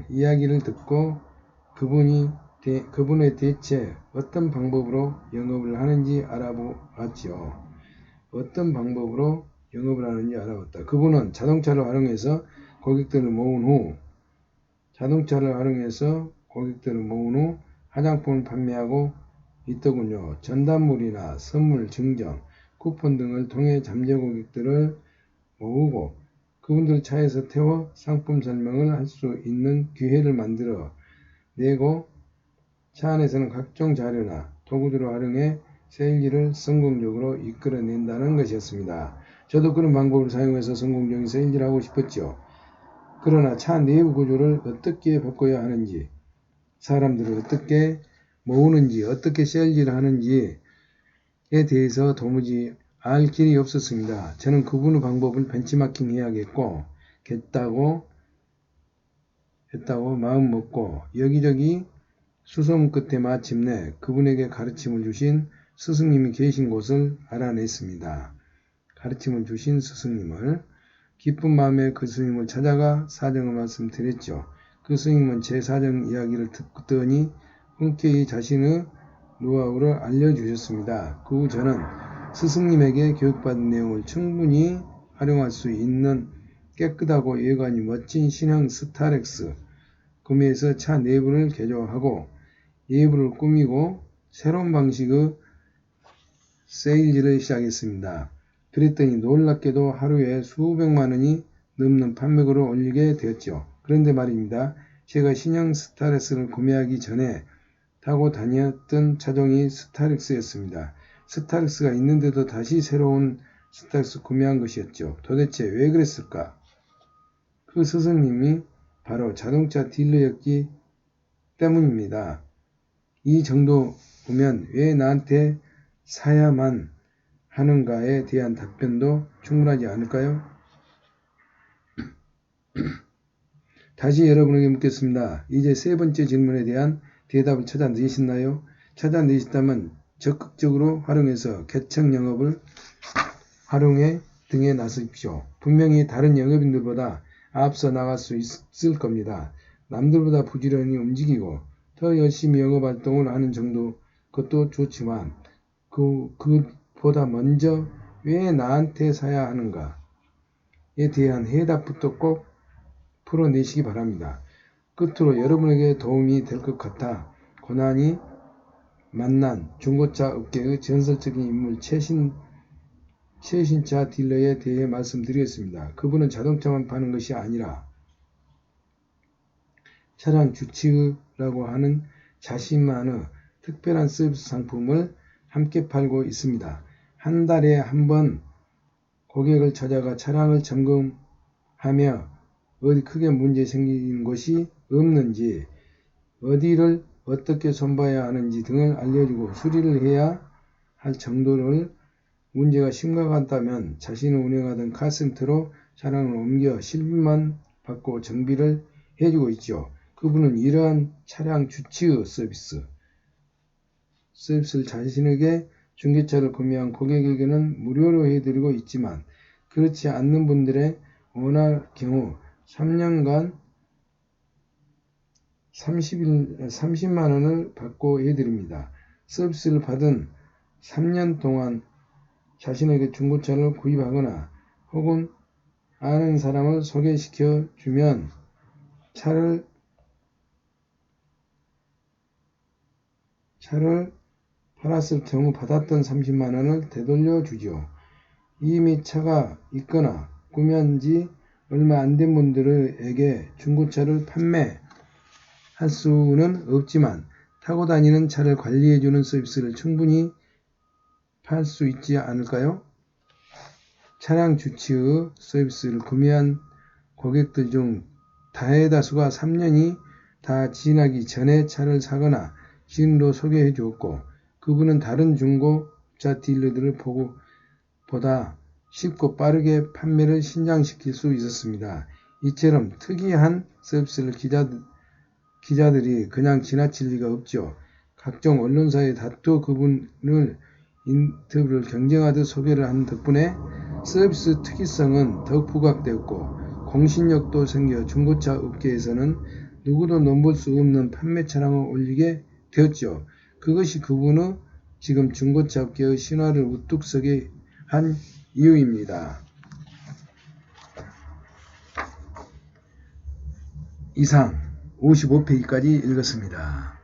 이야기를 듣고 그분의 대체 어떤 방법으로 영업을 하는지 알아보았죠. 어떤 방법으로 영업을 하는지 알아봤다. 그분은 자동차를 활용해서 고객들을 모은 후 화장품을 판매하고 있더군요. 전단물이나 선물 증정, 쿠폰 등을 통해 잠재 고객들을 모으고 그분들 차에서 태워 상품 설명을 할 수 있는 기회를 만들어 내고 차 안에서는 각종 자료나 도구들을 활용해 세일즈를 성공적으로 이끌어낸다는 것이었습니다. 저도 그런 방법을 사용해서 성공적인 세일즈를 하고 싶었죠. 그러나 차 내부 구조를 어떻게 바꿔야 하는지, 사람들을 어떻게 모으는지, 어떻게 세일즈를 하는지에 대해서 도무지 알 길이 없었습니다. 저는 그분의 방법을 벤치마킹 해야겠다고 마음 먹고 여기저기 수소문 끝에 마침내 그분에게 가르침을 주신 스승님이 계신 곳을 알아냈습니다. 가르침을 주신 스승님을 기쁜 마음에 그 스님을 찾아가 사정을 말씀드렸죠. 그 스님은 제 사정 이야기를 듣더니 흔쾌히 자신의 노하우를 알려주셨습니다. 그 후 저는 스승님에게 교육받은 내용을 충분히 활용할 수 있는 깨끗하고 외관이 멋진 신형 스타렉스 구매해서 차 내부를 개조하고 외부를 꾸미고 새로운 방식의 세일즈를 시작했습니다. 그랬더니 놀랍게도 하루에 수백만 원이 넘는 판매고를 올리게 되었죠. 그런데 말입니다. 제가 신형 스타렉스를 구매하기 전에 타고 다녔던 차종이 스타렉스였습니다. 스타렉스가 있는데도 다시 새로운 스타렉스 구매한 것이었죠. 도대체 왜 그랬을까? 그 스승님이 바로 자동차 딜러였기 때문입니다. 이 정도면 왜 나한테 사야만 하는가에 대한 답변도 충분하지 않을까요? 다시 여러분에게 묻겠습니다. 이제 세 번째 질문에 대한 대답을 찾아내셨나요? 찾아내셨다면 적극적으로 활용해서 개척 영업을 활용해 등에 나서십시오. 분명히 다른 영업인들보다 앞서 나갈 수 있을 겁니다. 남들보다 부지런히 움직이고 더 열심히 영업활동을 하는 정도 그것도 좋지만 그보다 먼저 왜 나한테 사야 하는가에 대한 해답부터 꼭 풀어내시기 바랍니다. 끝으로 여러분에게 도움이 될 것 같아 고난이 만난 중고차 업계의 전설적인 인물 최신차 딜러에 대해 말씀드리겠습니다. 그분은 자동차만 파는 것이 아니라 차량 주치의라고 하는 자신만의 특별한 서비스 상품을 함께 팔고 있습니다. 한 달에 한 번 고객을 찾아가 차량을 점검하며 어디 크게 문제 생긴 것이 없는지, 어디를 어떻게 손봐야 하는지 등을 알려주고 수리를 해야 할 정도를 문제가 심각하다면 자신이 운행하던 카센터로 차량을 옮겨 실비만 받고 정비를 해주고 있죠. 그분은 이러한 차량 주치의 서비스를 자신에게 중고차를 구매한 고객에게는 무료로 해드리고 있지만 그렇지 않는 분들의 원할 경우 3년간 30만원을 받고 해드립니다. 서비스를 받은 3년 동안 자신에게 중고차를 구입하거나 혹은 아는 사람을 소개시켜 주면 차를 팔았을 경우 받았던 30만원을 되돌려 주죠. 이미 차가 있거나 구매한 지 얼마 안 된 분들에게 중고차를 판매할 수는 없지만 타고 다니는 차를 관리해주는 서비스를 충분히 팔 수 있지 않을까요? 차량 주치의 서비스를 구매한 고객들 중 다해다수가 3년이 다 지나기 전에 차를 사거나 지인으로 소개해 주었고 그분은 다른 중고차 딜러들을 보다 쉽고 빠르게 판매를 신장시킬 수 있었습니다. 이처럼 특이한 서비스를 기자들이 그냥 지나칠 리가 없죠. 각종 언론사에 다투어 그분을 인터뷰를 경쟁하듯 소개를 한 덕분에 서비스 특이성은 더욱 부각되었고 공신력도 생겨 중고차 업계에서는 누구도 넘볼 수 없는 판매 차량을 올리게 되었죠. 그것이 그분의 지금 중고차 업계의 신화를 우뚝 서게 한 이유입니다. 이상 55페이지까지 읽었습니다.